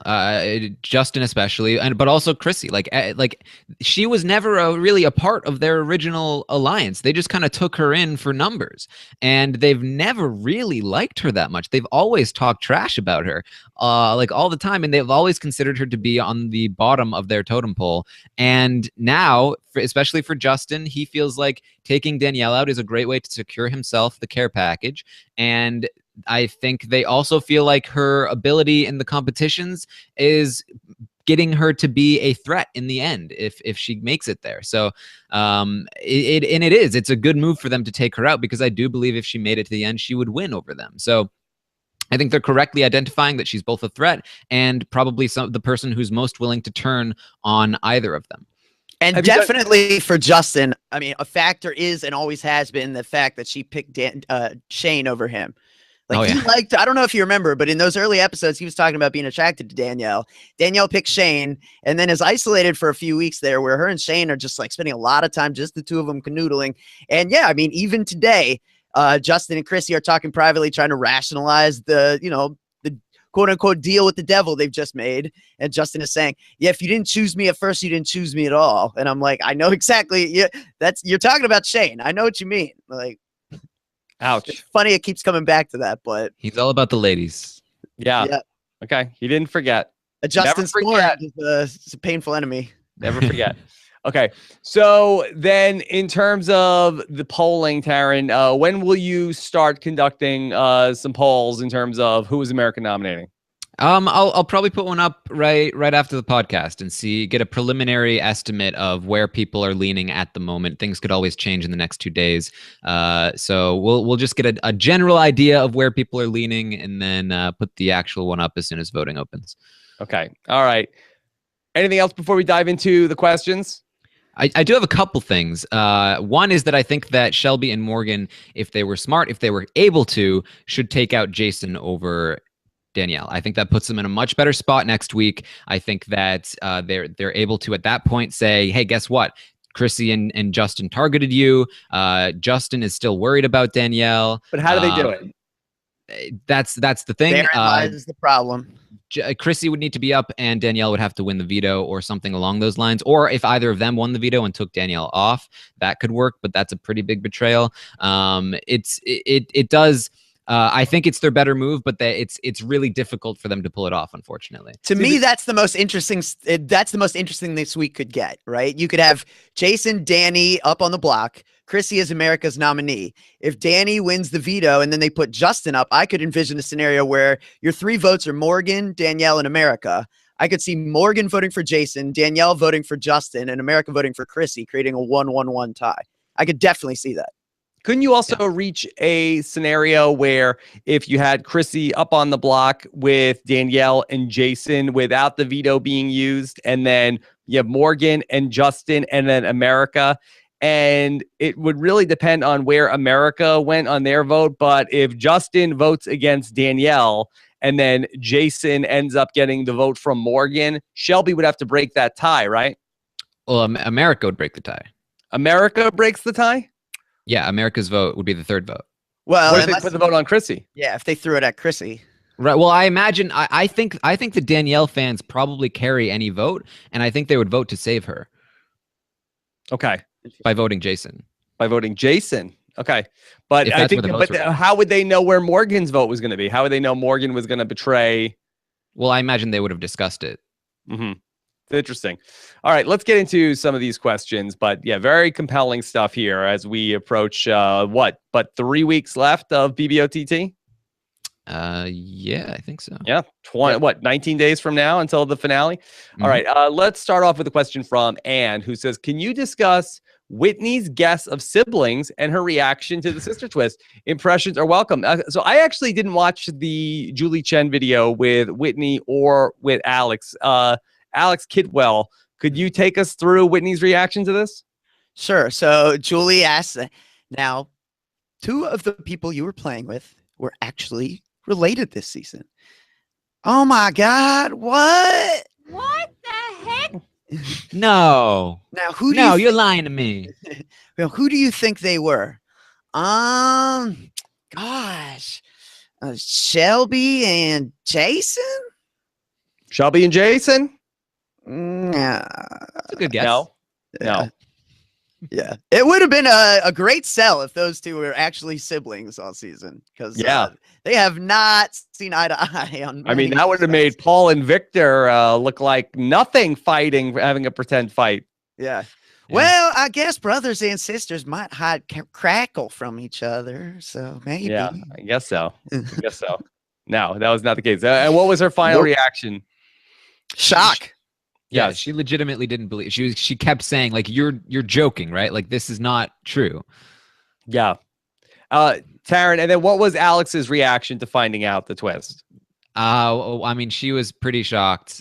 Justin especially, but also Chrissy. Like she was never really a part of their original alliance. They just kind of took her in for numbers, and they've never really liked her that much. They've always talked trash about her, like all the time, and they've always considered her to be on the bottom of their totem pole. And now, especially for Justin, he feels like taking Danielle out is a great way to secure himself the care package. And I think they also feel like her ability in the competitions is getting her to be a threat in the end if she makes it there. So it's a good move for them to take her out, because I do believe if she made it to the end, she would win over them. So I think they're correctly identifying that she's both a threat and probably the person who's most willing to turn on either of them. And definitely for Justin, I mean, a factor is and always has been the fact that she picked Shane over him. Like, he liked, I don't know if you remember, but in those early episodes, he was talking about being attracted to Danielle. Danielle picked Shane and then is isolated for a few weeks there, where her and Shane are just like spending a lot of time, just the two of them canoodling. And yeah, I mean, even today, Justin and Chrissy are talking privately, trying to rationalize the, the quote unquote deal with the devil they've just made. And Justin is saying, yeah, if you didn't choose me at first, you didn't choose me at all. And I'm like, I know exactly. Yeah, you're talking about Shane. I know what you mean. Like, ouch. It's funny it keeps coming back to that, but he's all about the ladies. Yeah. Okay. He didn't forget. Justin Scorn is a painful enemy. Never forget. Okay. So then in terms of the polling, Taryn, when will you start conducting some polls in terms of who is America nominating? I'll probably put one up right after the podcast and get a preliminary estimate of where people are leaning at the moment. Things could always change in the next 2 days, so we'll just get a general idea of where people are leaning, and then put the actual one up as soon as voting opens. Okay. All right. Anything else before we dive into the questions? I do have a couple things. One is that I think that Shelby and Morgan, if they were smart, if they were able to, should take out Jason over Danielle. I think that puts them in a much better spot next week. I think that they're able to at that point say, hey, guess what? Chrissy and Justin targeted you. Justin is still worried about Danielle. But how do they do it? That's the thing. Therein lies the problem. Chrissy would need to be up, and Danielle would have to win the veto or something along those lines. Or if either of them won the veto and took Danielle off, that could work. But that's a pretty big betrayal. It does. I think it's their better move, but it's really difficult for them to pull it off, unfortunately. To me, that's the most interesting. That's the most interesting this week could get, right? You could have Jason, Danny up on the block. Chrissy is America's nominee. If Danny wins the veto and then they put Justin up, I could envision a scenario where your 3 votes are Morgan, Danielle, and America. I could see Morgan voting for Jason, Danielle voting for Justin, and America voting for Chrissy, creating a 1-1-1 tie. I could definitely see that. Couldn't you also reach a scenario where if you had Chrissy up on the block with Danielle and Jason without the veto being used, and then you have Morgan and Justin and then America, and it would really depend on where America went on their vote. But if Justin votes against Danielle and then Jason ends up getting the vote from Morgan, Shelby would have to break that tie, right? Well, America would break the tie. America breaks the tie? Yeah, America's vote would be the third vote. Well, what if they put the vote on Chrissy? Yeah, if they threw it at Chrissy. Right. Well, I imagine I think the Danielle fans probably carry any vote, and I think they would vote to save her. Okay. By voting Jason. By voting Jason. Okay. But I think how would they know where Morgan's vote was going to be? How would they know Morgan was going to betray? Well, I imagine they would have discussed it. Mm-hmm. Interesting. All right, let's get into some of these questions. But yeah, very compelling stuff here as we approach 3 weeks left of BBOTT? Yeah, I think so. Yeah, 19 days from now until the finale? Mm-hmm. All right, let's start off with a question from Anne, who says, can you discuss Whitney's guess of siblings and her reaction to the sister twist? Impressions are welcome. So I actually didn't watch the Julie Chen video with Whitney or with Alex. Alex Kidwell, could you take us through Whitney's reaction to this? Sure. So Julie asks, now, 2 of the people you were playing with were actually related this season. Oh my God. What? What the heck? No. Now, who do No, you you're lying to me. well, who do you think they were? Gosh, Shelby and Jason. Shelby and Jason? Yeah, That's a good guess. No. yeah, No. yeah. It would have been a great sell if those two were actually siblings all season, because Yeah. they have not seen eye to eye on. I mean, many that would have made aspects. Paul and Victor look like nothing fighting, having a pretend fight. Yeah. Yeah. Well, I guess brothers and sisters might hide crackle from each other, so maybe. Yeah, I guess so. I guess so. No, that was not the case. And what was her final Nope. reaction? Shock. Yeah, Yes. she legitimately didn't believe. She kept saying like, "You're joking, right? Like this is not true." Yeah. Taryn, and then what was Alex's reaction to finding out the twist? I mean, she was pretty shocked.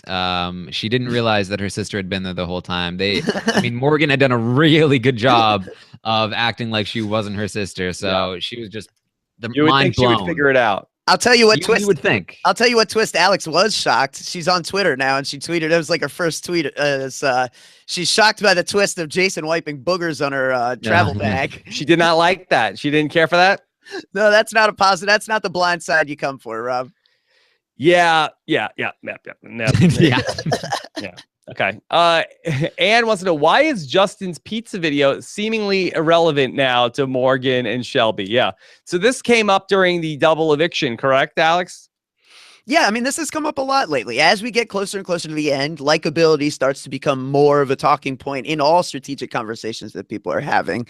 She didn't realize that her sister had been there the whole time. I mean, Morgan had done a really good job of acting like she wasn't her sister. So she was just You would mind think she would blown. figure it out. I'll tell you what twist. You would think. I'll tell you what twist. Alex was shocked. She's on Twitter now, and she tweeted. It was like her first tweet. She's shocked by the twist of Jason wiping boogers on her travel bag. She did not like that. She didn't care for that. No, that's not a positive. That's not the blind side you come for, Rob. Yeah. No. Yeah. Okay. Anne wants to know, why is Justin's pizza video seemingly irrelevant now to Morgan and Shelby? Yeah. So this came up during the double eviction, correct, Alex? Yeah, I mean, this has come up a lot lately. As we get closer and closer to the end, likability starts to become more of a talking point in all strategic conversations that people are having.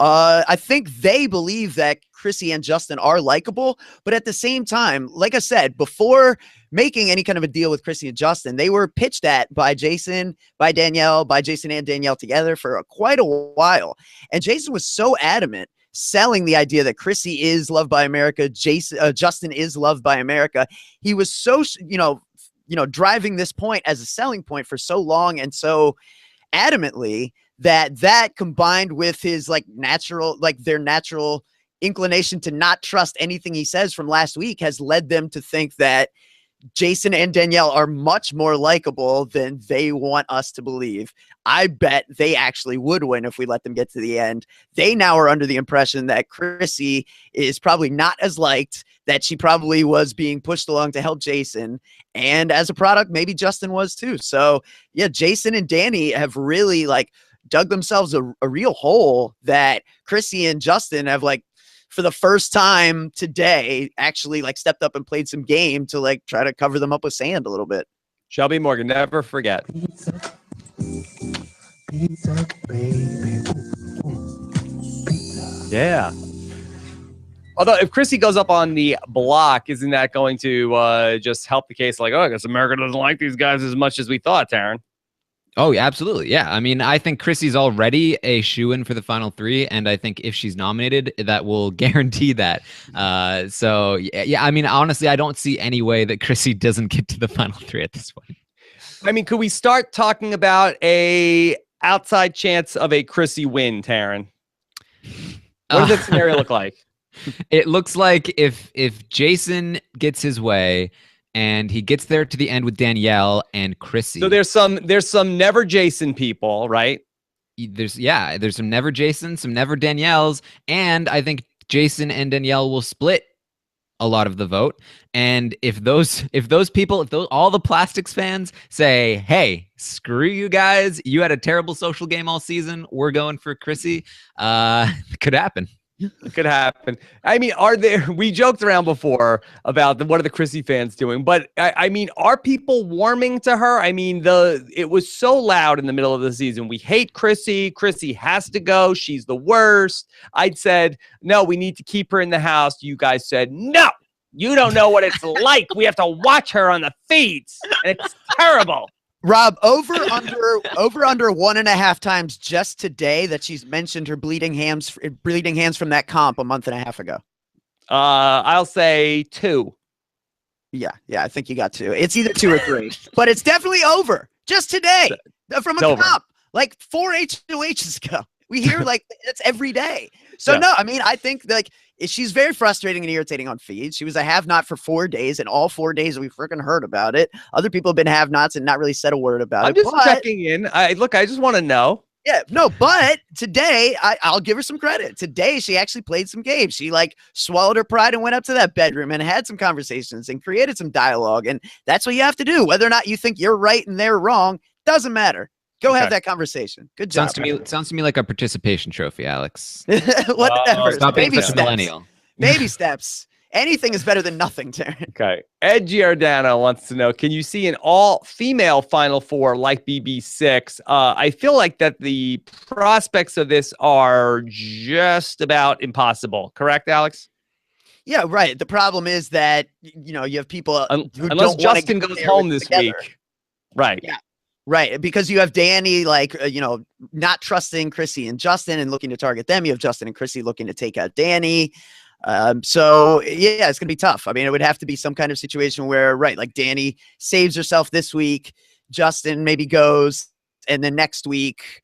I think they believe that Chrissy and Justin are likable, but at the same time, like I said, before making any kind of a deal with Chrissy and Justin, they were pitched at by Jason, by Danielle, by Jason and Danielle together for quite a while. And Jason was so adamant selling the idea that Chrissy is loved by America, Justin is loved by America. He was so, driving this point as a selling point for so long and so adamantly that combined with his their natural inclination to not trust anything he says from last week has led them to think that Jason and Danielle are much more likable than they want us to believe. I bet they actually would win if we let them get to the end. They now are under the impression that Chrissy is probably not as liked, that she probably was being pushed along to help Jason. And as a product, maybe Justin was too. So yeah, Jason and Danny have really dug themselves a real hole that Chrissy and Justin have for the first time today, actually stepped up and played some game to try to cover them up with sand a little bit. Shelby Morgan, never forget. Pizza, baby. Yeah. Although if Chrissy goes up on the block, isn't that going to just help the case? I guess America doesn't like these guys as much as we thought, Taryn. Oh, yeah, absolutely. Yeah. I mean, I think Chrissy's already a shoo-in for the final three. And I think if she's nominated, that will guarantee that. So, yeah, I mean, honestly, I don't see any way that Chrissy doesn't get to the final three at this point. I mean, could we start talking about a outside chance of a Chrissy win, Taryn? What does that scenario look like? It looks like if Jason gets his way, and he gets there to the end with Danielle and Chrissy. So there's some never Jason people, right? There's some never Jason, some never Danielles, and I think Jason and Danielle will split a lot of the vote. And if those people, all the Plastics fans say, "Hey, screw you guys, you had a terrible social game all season. We're going for Chrissy," could happen. It could happen. I mean, we joked around before about what are the Chrissy fans doing, but I mean, are people warming to her? I mean, it was so loud in the middle of the season. We hate Chrissy. Chrissy has to go. She's the worst. I'd said, no, we need to keep her in the house. You guys said, no, you don't know what it's like. We have to watch her on the feeds. And it's terrible. Rob, over under 1.5 times just today that she's mentioned her bleeding hands from that comp a month and a half ago. I'll say 2. Yeah, I think you got 2. It's either 2 or 3, but it's definitely over just today from a comp 4 HOHs ago. We hear it's every day. So Yeah. no, I mean, I think like she's very frustrating and irritating on feeds. She was a have-not for 4 days, and all 4 days we freaking heard about it. Other people have been have-nots and not really said a word about I'm it. just But checking in. I just want to know. yeah, no, but today I'll give her some credit. Today she actually played some games. She like swallowed her pride and went up to that bedroom and had some conversations and created some dialogue. And that's what you have to do. Whether or not you think you're right and they're wrong, doesn't matter. Go have that conversation. Good job. Sounds to me like a participation trophy, Alex. Whatever. Stop being Baby such a steps. millennial. Baby steps. Anything is better than nothing, Taryn. Okay. Ed Giordano wants to know, can you see an all-female Final Four like BB6? I feel like that the prospects of this are just about impossible. Correct, Alex? Yeah, right. The problem is that, you have people who Unless don't wanna Justin get goes there home with this together. week. Right. Yeah. Right, because you have Danny, like, not trusting Chrissy and Justin and looking to target them. You have Justin and Chrissy looking to take out Danny. So, yeah, it's going to be tough. I mean, it would have to be some kind of situation where, right, like Danny saves herself this week, Justin maybe goes, and then next week,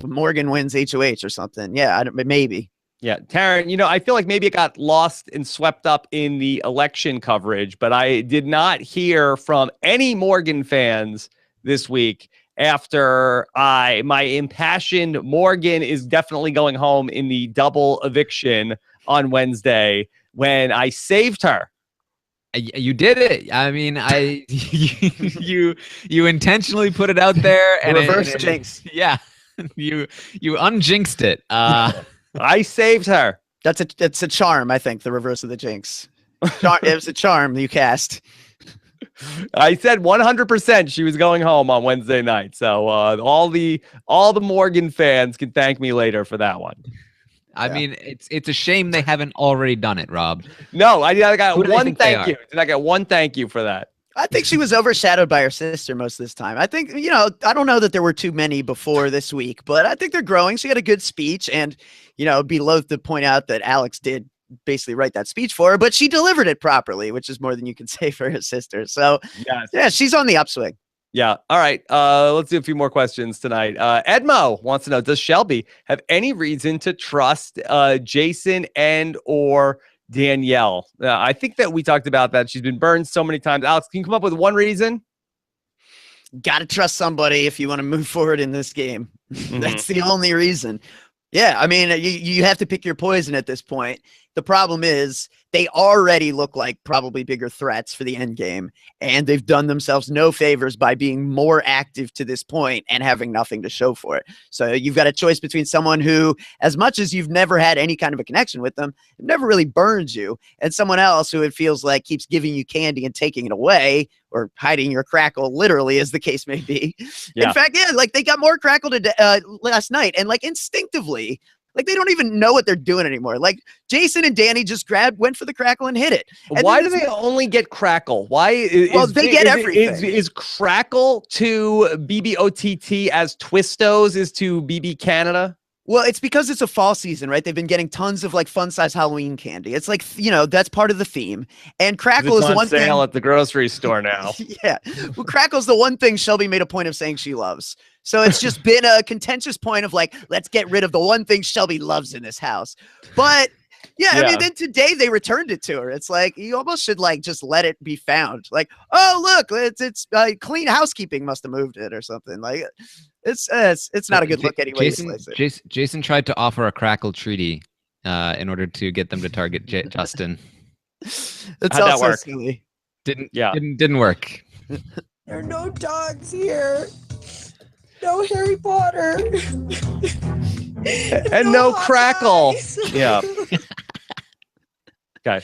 Morgan wins HOH or something. Yeah, maybe. Yeah, Taryn, I feel like maybe it got lost and swept up in the election coverage, but I did not hear from any Morgan fans this week after my impassioned Morgan is definitely going home in the double eviction on Wednesday when I saved her. You did it. I mean, you intentionally put it out there and reverse jinx. Yeah, you unjinxed it. I saved her. That's a charm, I think, the reverse of the jinx. It was a charm you cast. I said 100% she was going home on Wednesday night. So all the Morgan fans can thank me later for that one. I mean, it's a shame they haven't already done it, Rob. No, I got one thank you. Did I get one thank you for that? I think she was overshadowed by her sister most of this time. I think, I don't know that there were too many before this week, but I think they're growing. She had a good speech, and, be loath to point out that Alex did basically write that speech for her, but she delivered it properly, which is more than you can say for her sister. So, yes. Yeah, she's on the upswing. Yeah. All right. Let's do a few more questions tonight. Edmo wants to know, does Shelby have any reason to trust Jason and or Danielle? I think that we talked about that. She's been burned so many times. Alex, can you come up with one reason? Got to trust somebody if you want to move forward in this game. That's the only reason. Yeah, I mean, you have to pick your poison at this point. The problem is they already look like probably bigger threats for the end game, and they've done themselves no favors by being more active to this point and having nothing to show for it. So you've got a choice between someone who, as much as you've never had any kind of a connection with them, it never really burns you, and someone else who it feels like keeps giving you candy and taking it away, or hiding your crackle, literally, as the case may be. Yeah. In fact, yeah, like they got more crackle last night, and like instinctively, like they don't even know what they're doing anymore. Like Jason and Danny just went for the crackle and hit it. And why do they only get crackle? Why? They get everything. Is crackle to BBOTT as Twistos is to BB Canada? Well, it's because it's a fall season, right? They've been getting tons of like fun size Halloween candy. It's like, that's part of the theme. And crackle is the one thing at the grocery store now. Yeah. Well, crackle's the one thing Shelby made a point of saying she loves. So it's just been a contentious point of like, let's get rid of the one thing Shelby loves in this house. But yeah, I mean, then today they returned it to her. It's like, you almost should like just let it be found. Like, oh, look, it's clean housekeeping must have moved it or something. Like, it's not a good look anyway. Jason tried to offer a crackle treaty in order to get them to target Justin. It's also silly. Didn't work. There are no dogs here. No Harry Potter. And no crackle. Yeah. Okay.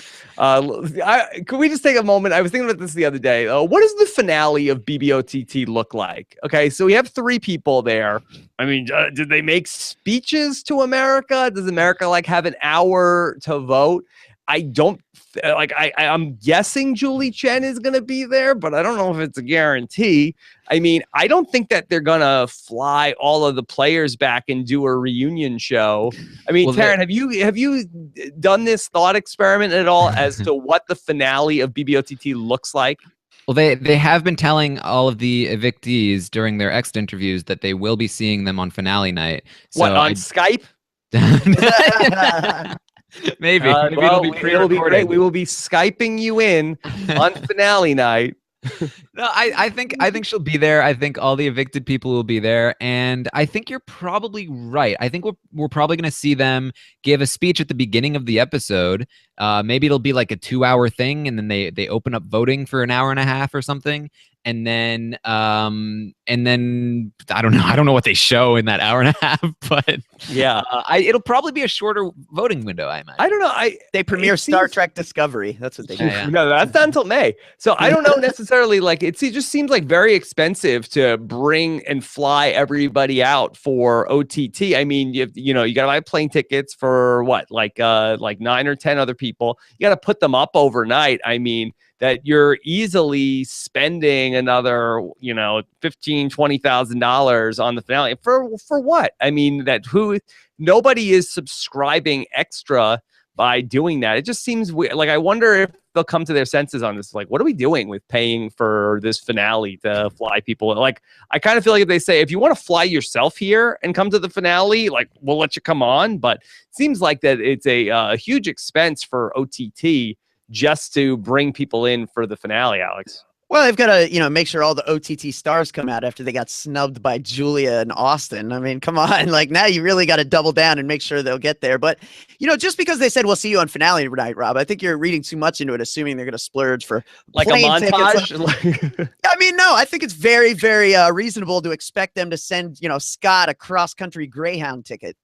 Could we just take a moment? I was thinking about this the other day. What does the finale of BBOTT look like? Okay, so we have 3 people there. I mean, did they make speeches to America? Does America like have an hour to vote? I don't I'm guessing Julie Chen is going to be there, but I don't know if it's a guarantee. I mean, I don't think that they're going to fly all of the players back and do a reunion show. I mean, Taryn, have you done this thought experiment at all as to what the finale of BBOTT looks like? Well, they have been telling all of the evictees during their exit interviews that they will be seeing them on finale night. So on Skype? Maybe Well, it'll be it'll be pre-recorded. great. We will be Skyping you in on finale night. No, I think she'll be there. I think all the evicted people will be there, and I think you're probably right. I think we're probably going to see them give a speech at the beginning of the episode. Maybe it'll be like a 2-hour thing, and then they open up voting for an hour and a half or something, and then I don't know. I don't know what they show in that hour and a half, but Yeah. it'll probably be a shorter voting window. I imagine. I don't know. They premiere Star seems- Trek Discovery. That's what they do. Yeah. No, that's not until May. So I don't know necessarily. Like it just seems like very expensive to bring and fly everybody out for OTT. I mean, you got to buy plane tickets for what, like 9 or 10 other people. You got to put them up overnight. I mean, that you're easily spending another, $15,000-$20,000 on the finale for what? I mean, nobody is subscribing extra by doing that. It just seems weird. Like, I wonder if they'll come to their senses on this. Like, what are we doing with paying for this finale to fly people? Like, I kind of feel like if they say, if you want to fly yourself here and come to the finale, like, we'll let you come on. But it seems like that it's a huge expense for OTT just to bring people in for the finale, Alex. Well, they've got to, make sure all the OTT stars come out after they got snubbed by Julia and Austin. I mean, come on. Like, now you really got to double down and make sure they'll get there. But, just because they said, we'll see you on finale tonight, Rob, I think you're reading too much into it, assuming they're going to splurge for like a plane montage. I mean, no, I think it's very, very reasonable to expect them to send, Scott a cross-country Greyhound ticket.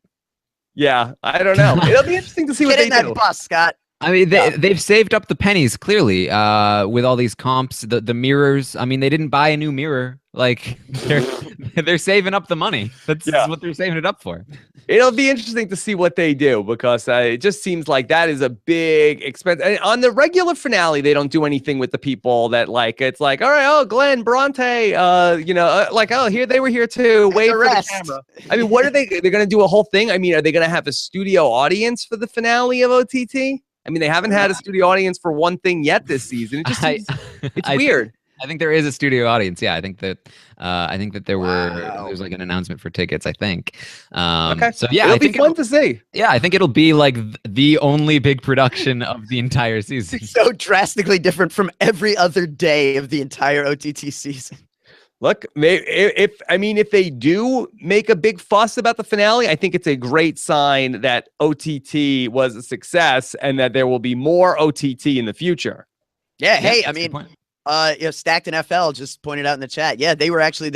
Yeah, I don't know. It'll be interesting to see what Get they in that do. bus, Scott. I mean, they've saved up the pennies clearly with all these comps, the mirrors. I mean, they didn't buy a new mirror. Like they're saving up the money. That's what they're saving it up for. It'll be interesting to see what they do because it just seems like that is a big expense. And on the regular finale, they don't do anything with the people that it's like, all right, oh, Glenn, Bronte, here they were here too. Wait for the camera. I mean, what are they? They're going to do a whole thing. I mean, are they going to have a studio audience for the finale of OTT? I mean, they haven't had a studio audience for one thing yet this season. It just seems, it's weird. I think there is a studio audience. Yeah, I think that there's like an announcement for tickets. I think. Okay. So yeah, it'll be fun to see. Yeah, I think it'll be like the only big production of the entire season. It's so drastically different from every other day of the entire OTT season. Look, if they do make a big fuss about the finale, I think it's a great sign that OTT was a success and that there will be more OTT in the future. Yeah. Hey, I mean, Stacked NFL just pointed out in the chat. Yeah, they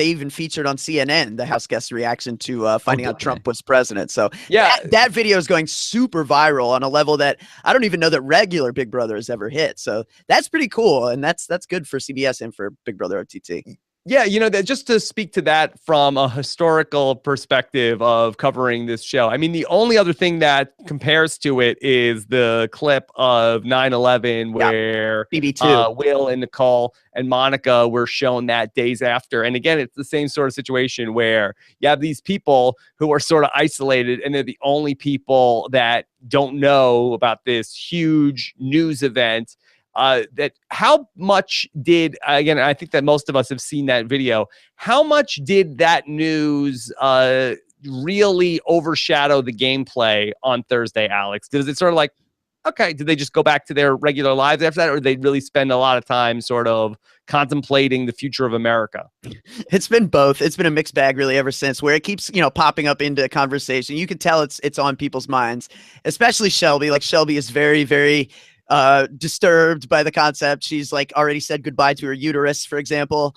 even featured on CNN the house guest reaction to finding out Trump was president. So yeah, that video is going super viral on a level that I don't even know that regular Big Brother has ever hit. So that's pretty cool, and that's good for CBS and for Big Brother OTT. Yeah, that just to speak to that from a historical perspective of covering this show. I mean, the only other thing that compares to it is the clip of 9/11 where BB2. Will and Nicole and Monica were shown that days after. And again, it's the same sort of situation where you have these people who are sort of isolated and they're the only people that don't know about this huge news event. That how much did, again, I think that most of us have seen that video. How much did that news really overshadow the gameplay on Thursday, Alex? Does it sort of like, okay, did they just go back to their regular lives after that? Or did they really spend a lot of time sort of contemplating the future of America? It's been both. It's been a mixed bag really ever since, where it keeps, popping up into conversation. You can tell it's on people's minds, especially Shelby. Like, Shelby is very, very disturbed by the concept. She's already said goodbye to her uterus, for example.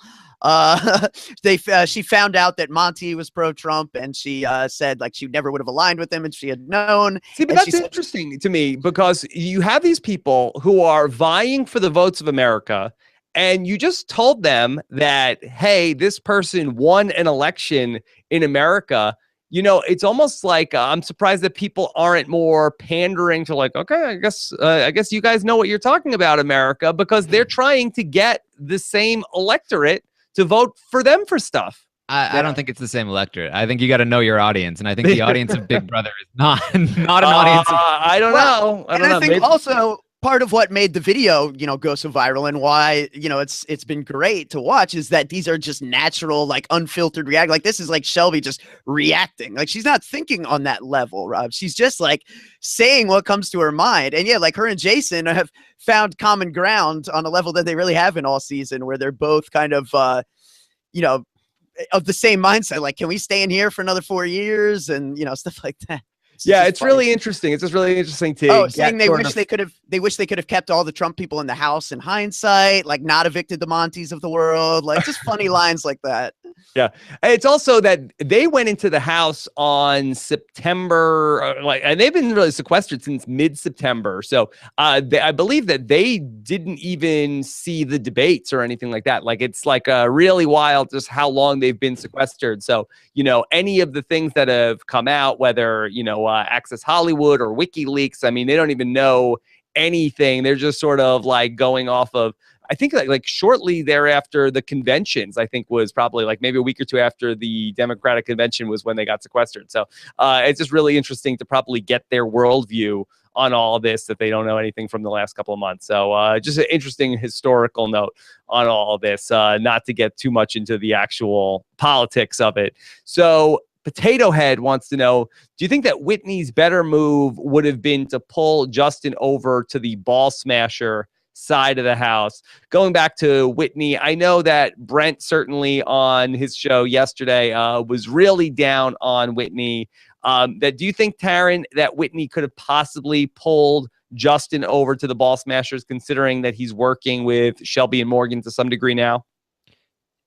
She found out that Monty was pro-Trump, and she said she never would have aligned with him, and she had known. See, but that's interesting to me because you have these people who are vying for the votes of America, and you just told them that, hey, this person won an election in America. It's almost like I'm surprised that people aren't more pandering to okay, I guess you guys know what you're talking about, America, because they're trying to get the same electorate to vote for them for stuff. I don't think it's the same electorate. I think you got to know your audience, and I think the audience of Big Brother is not an audience. I don't know. I think also part of what made the video, go so viral and why, it's been great to watch is that these are just natural, like unfiltered react. Like this is like Shelby just reacting. Like she's not thinking on that level, Rob. She's just like saying what comes to her mind. And yeah, like her and Jason have found common ground on a level that they really haven't all season, where they're both kind of, of the same mindset. Like, can we stay in here for another 4 years? And, stuff like that. It's really interesting. It's just really interesting to saying they wish they could have kept all the Trump people in the house in hindsight, like not evicted the Monties of the world, like just funny lines like that. Yeah. It's also that they went into the house on September, and they've been really sequestered since mid-September. So I believe that they didn't even see the debates or anything like that. Like, it's like really wild just how long they've been sequestered. So, any of the things that have come out, whether, Access Hollywood or WikiLeaks, I mean, they don't even know anything. They're just sort of like going off of, I think like shortly thereafter, the conventions, I think was probably like maybe a week or two after the Democratic convention was when they got sequestered. So it's just really interesting to probably get their worldview on all of this, that they don't know anything from the last couple of months. So just an interesting historical note on all of this, not to get too much into the actual politics of it. So Potato Head wants to know, do you think that Whitney's better move would have been to pull Justin over to the ball smasher side of the house? Going back to Whitney, I know that Brent certainly on his show yesterday was really down on Whitney. Do you think, Taryn, that Whitney could have possibly pulled Justin over to the ball smashers, considering that he's working with Shelby and Morgan to some degree now?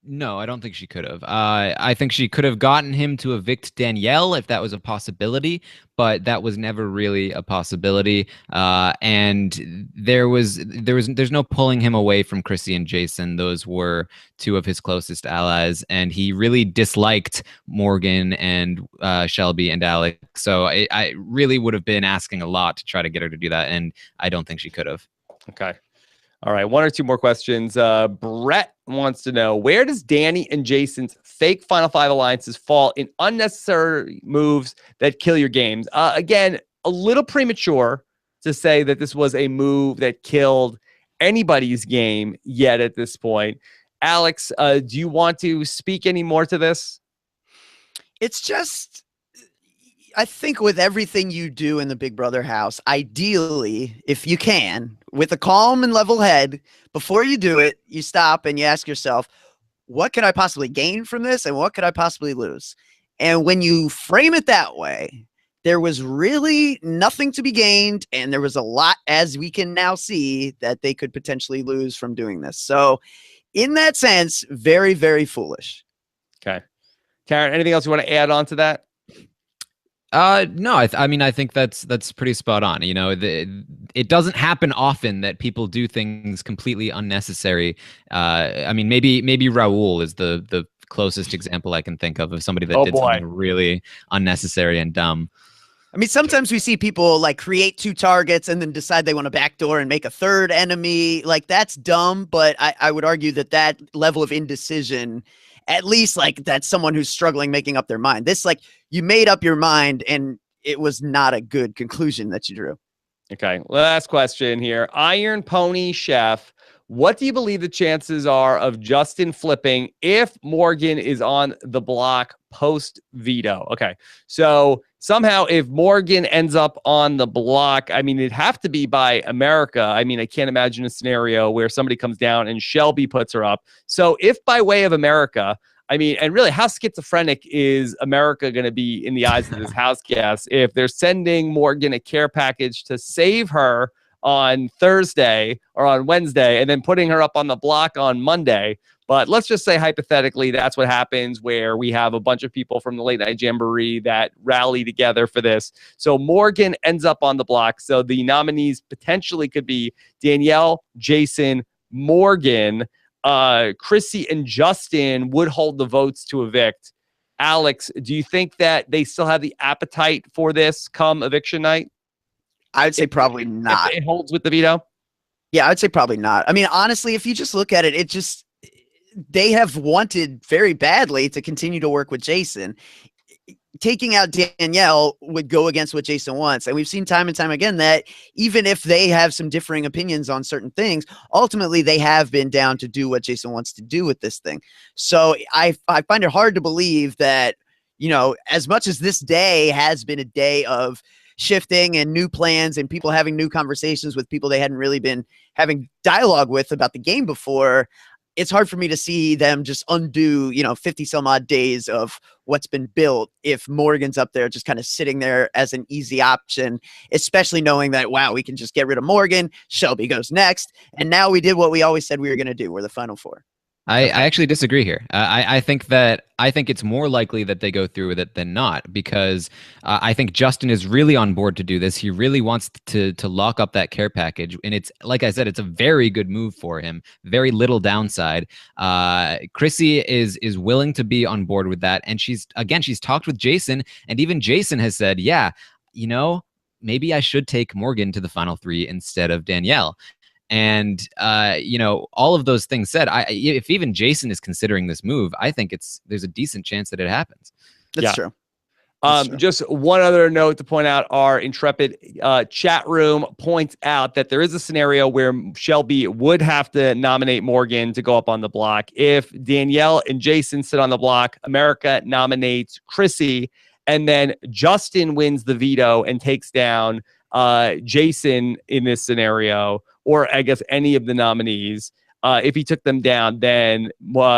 No, I don't think she could have. I think she could have gotten him to evict Danielle if that was a possibility, but that was never really a possibility. And there's no pulling him away from Chrissy and Jason. Those were two of his closest allies, and he really disliked Morgan and Shelby and Alex. So I really would have been asking a lot to try to get her to do that, and I don't think she could have. Okay. All right, one or two more questions. Brett wants to know, where does Danny and Jason's fake Final Five alliances fall in unnecessary moves that kill your games? Again, a little premature to say that this was a move that killed anybody's game yet at this point. Alex, do you want to speak any more to this? It's just, I think with everything you do in the Big Brother house, ideally, if you can, with a calm and level head, before you do it, you stop and you ask yourself, what could I possibly gain from this? And what could I possibly lose? And when you frame it that way, there was really nothing to be gained. And there was a lot, as we can now see, that they could potentially lose from doing this. So in that sense, very, very foolish. Okay. Karen, anything else you want to add on to that? No, I mean, I think that's pretty spot on. It doesn't happen often that people do things completely unnecessary. I mean, maybe Raul is the closest example I can think of somebody that did something really unnecessary and dumb. I mean, sometimes we see people like create two targets and then decide they want to backdoor and make a third enemy. Like, that's dumb, but I would argue that level of indecision, at least like that's someone who's struggling making up their mind. This, like, you made up your mind and it was not a good conclusion that you drew. Okay, last question here. Iron Pony Chef, what do you believe the chances are of Justin flipping if Morgan is on the block post veto? Okay, so somehow if Morgan ends up on the block, I mean, it'd have to be by America. I mean, I can't imagine a scenario where somebody comes down and Shelby puts her up. So if by way of America, I mean, and really, how schizophrenic is America going to be in the eyes of this house guest if they're sending Morgan a care package to save her on Thursday or on Wednesday and then putting her up on the block on Monday? But let's just say hypothetically that's what happens, where we have a bunch of people from the Late Night Jamboree that rally together for this. So Morgan ends up on the block. So the nominees potentially could be Danielle, Jason, Morgan. Chrissy and Justin would hold the votes to evict. Alex, do you think that they still have the appetite for this come eviction night? I would say probably not. If it holds with the veto? Yeah, I would say probably not. I mean, honestly, if you just look at it, they have wanted very badly to continue to work with Jason. taking out Danielle would go against what Jason wants. And we've seen time and time again that even if they have some differing opinions on certain things, ultimately they have been down to do what Jason wants to do with this thing. So I find it hard to believe that, you know, as much as this day has been a day of shifting and new plans and people having new conversations with people they hadn't really been having dialogue with about the game before, it's hard for me to see them just undo, you know, 50 some odd days of what's been built if Morgan's up there just kind of sitting there as an easy option, especially knowing that, wow, we can just get rid of Morgan. Shelby goes next. And now we did what we always said we were going to do. We're the final four. I actually disagree here. I think it's more likely that they go through with it than not, because I think Justin is really on board to do this. He really wants to lock up that care package, and it's, like I said, it's a very good move for him. Very little downside. Chrissy is willing to be on board with that, and she's talked with Jason, and even Jason has said, yeah, you know, maybe I should take Morgan to the final three instead of Danielle. And, you know, all of those things said, if even Jason is considering this move, I think there's a decent chance that it happens. That's true. Just one other note to point out, our intrepid chat room points out that there is a scenario where Shelby would have to nominate Morgan to go up on the block. If Danielle and Jason sit on the block, America nominates Chrissy, and then Justin wins the veto and takes down Jason in this scenario, or I guess any of the nominees. If he took them down, then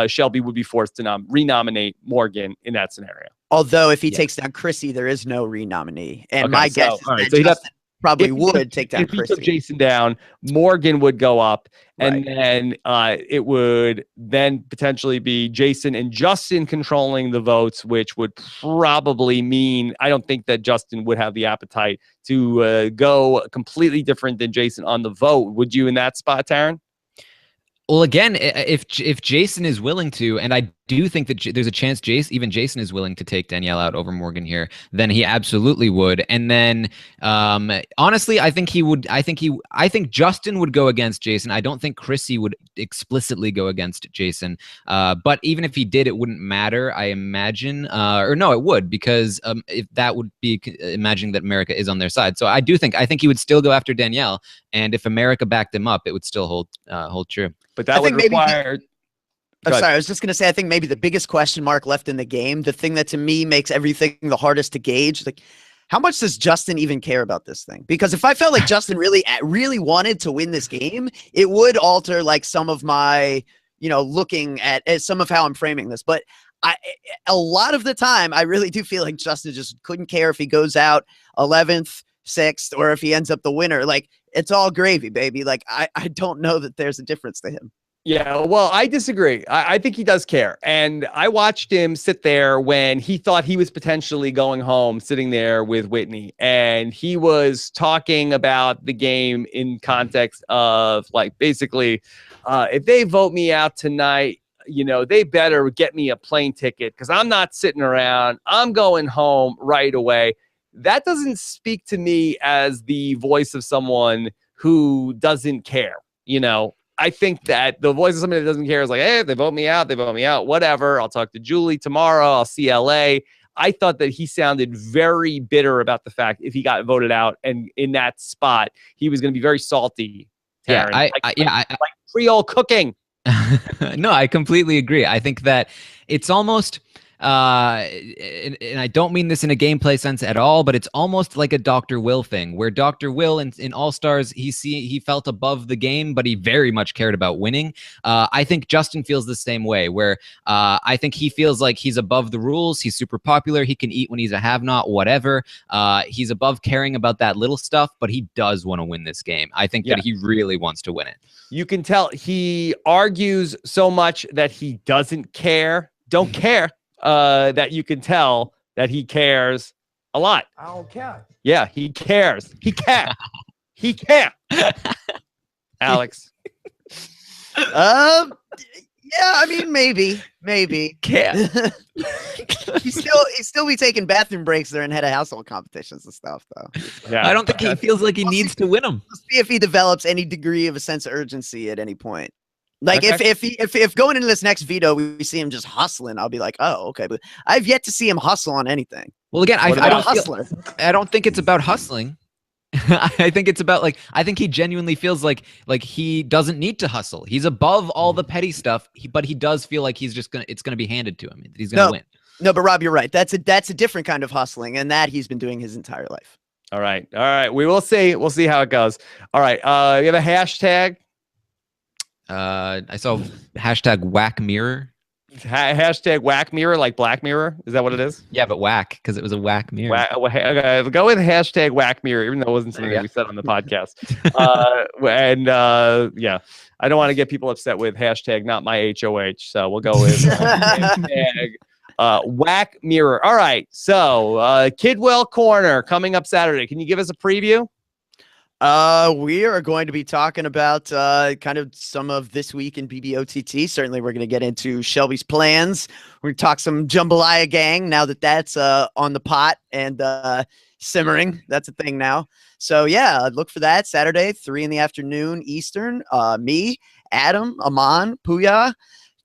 Shelby would be forced to renominate Morgan in that scenario. Although if he takes down Chrissy, there is no renominee. And my guess is that Justin probably would take down Chrissy. If he took Jason down, Morgan would go up, and then it would then potentially be Jason and Justin controlling the votes, which would probably mean, I don't think that Justin would have the appetite to go completely different than Jason on the vote. Would you in that spot, Taryn? Well, again, if Jason is willing to, and I do think that there's a chance even Jason is willing to take Danielle out over Morgan here, then he absolutely would. And then, honestly, I think he would. I think Justin would go against Jason. I don't think Chrissy would explicitly go against Jason. But even if he did, it wouldn't matter, I imagine. Or no, it would, because if that would be imagining that America is on their side. So I think he would still go after Danielle, and if America backed him up, it would still hold true. But that would require. I'm sorry, I was just going to say, I think maybe the biggest question mark left in the game, the thing that to me makes everything the hardest to gauge, like, how much does Justin even care about this thing? Because if I felt like Justin really wanted to win this game, it would alter like some of my, you know, looking at some of how I'm framing this. But a lot of the time, I really do feel like Justin just couldn't care if he goes out 11th, 6th, or if he ends up the winner. Like, it's all gravy, baby. Like, I don't know that there's a difference to him. Yeah, well, I disagree. I think he does care. And I watched him sit there when he thought he was potentially going home, sitting there with Whitney. And he was talking about the game in context of, like, basically, if they vote me out tonight, you know, they better get me a plane ticket because I'm not sitting around. I'm going home right away. That doesn't speak to me as the voice of someone who doesn't care, you know. I think that the voice of somebody that doesn't care is like, hey, if they vote me out, whatever. I'll talk to Julie tomorrow. I'll see LA. I thought that he sounded very bitter about the fact if he got voted out, and in that spot, he was going to be very salty. Taryn. Yeah, like Creole cooking. No, I completely agree. I think that it's almost, and I don't mean this in a gameplay sense at all, but it's almost like a Dr. Will thing, where Dr. Will in All-Stars, he felt above the game, but he very much cared about winning. I think Justin feels the same way, where I think he feels like he's above the rules. He's super popular. He can eat when he's a have-not, whatever. He's above caring about that little stuff, but he does want to win this game. I think that he really wants to win it. You can tell he argues so much that he doesn't care, don't care. That you can tell that he cares a lot. I don't care. Yeah, he cares. He can. He can. Alex. Yeah, I mean, maybe. Can. He's still be taking bathroom breaks there and head of household competitions and stuff, though. Yeah. I don't think he feels like he needs to win them. We'll see if he develops any degree of a sense of urgency at any point. Like Okay. if going into this next veto we see him just hustling, I'll be like, oh, okay. But I've yet to see him hustle on anything. Well, again, What I about don't feel, hustler? I don't think it's about hustling. I think it's about like I think he genuinely feels like he doesn't need to hustle. He's above all the petty stuff, but he does feel like it's gonna be handed to him. He's gonna win. No, but Rob, you're right. That's a different kind of hustling, and that he's been doing his entire life. All right. We will see. We'll see how it goes. All right. You have a hashtag. I saw hashtag whack mirror. Hashtag whack mirror, like Black Mirror. Is that what it is? Yeah, but whack because it was a whack mirror. Okay, go with hashtag whack mirror, even though it wasn't something we said on the podcast. Yeah, I don't want to get people upset with hashtag not my HOH. So we'll go with hashtag whack mirror. All right. So Kidwell Corner coming up Saturday. Can you give us a preview? We are going to be talking about kind of some of this week in BBOTT. Certainly, we're going to get into Shelby's plans. We're going to talk some Jambalaya Gang now that that's on the pot and simmering. That's a thing now. So, yeah, look for that Saturday, 3 p.m. Eastern. Me, Adam, Aman, Puya.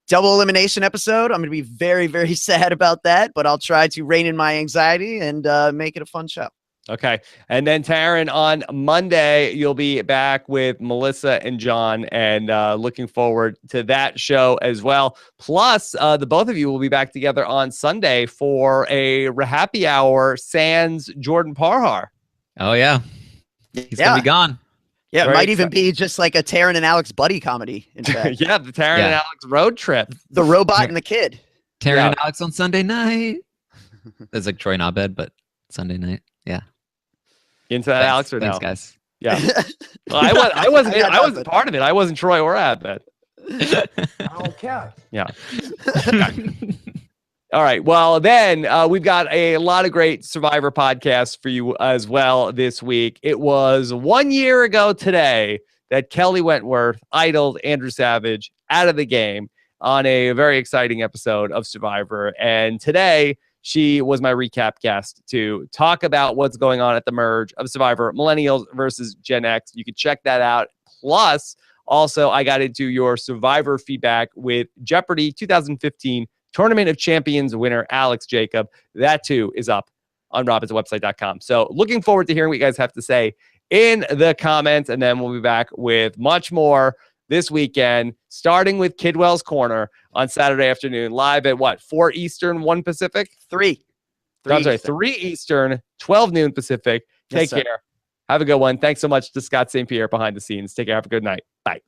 Double elimination episode. I'm going to be very, very sad about that, but I'll try to rein in my anxiety and make it a fun show. Okay. And then Taryn, on Monday, you'll be back with Melissa and John, and looking forward to that show as well. Plus, the both of you will be back together on Sunday for a happy hour sans Jordan Parhar. Oh, yeah. He's going to be gone. Yeah, Very it might even be just like a Taryn and Alex buddy comedy, in fact. Yeah, the Taryn and Alex road trip. The robot and the kid. Taryn and Alex on Sunday night. It's like Troy Abed, but Sunday night. Yeah. Into that, Alex, or thanks, no? guys. Yeah. Well, I wasn't part of it. I wasn't Troy or Abed. I don't care. Yeah. All right. Well, then we've got a lot of great Survivor podcasts for you as well this week. It was 1 year ago today that Kelly Wentworth idled Andrew Savage out of the game on a very exciting episode of Survivor. And today, she was my recap guest to talk about what's going on at the merge of Survivor Millennials versus Gen X. You can check that out. Plus, also, I got into your Survivor feedback with Jeopardy 2015 Tournament of Champions winner Alex Jacob. That too is up on robinsonwebsite.com. So looking forward to hearing what you guys have to say in the comments. And then we'll be back with much more this weekend, starting with Kidwell's Corner on Saturday afternoon, live at what, 4 Eastern, 1 Pacific? 3. I'm sorry, 3 Eastern, 12 noon Pacific. Take care. Have a good one. Thanks so much to Scott St. Pierre behind the scenes. Take care. Have a good night. Bye.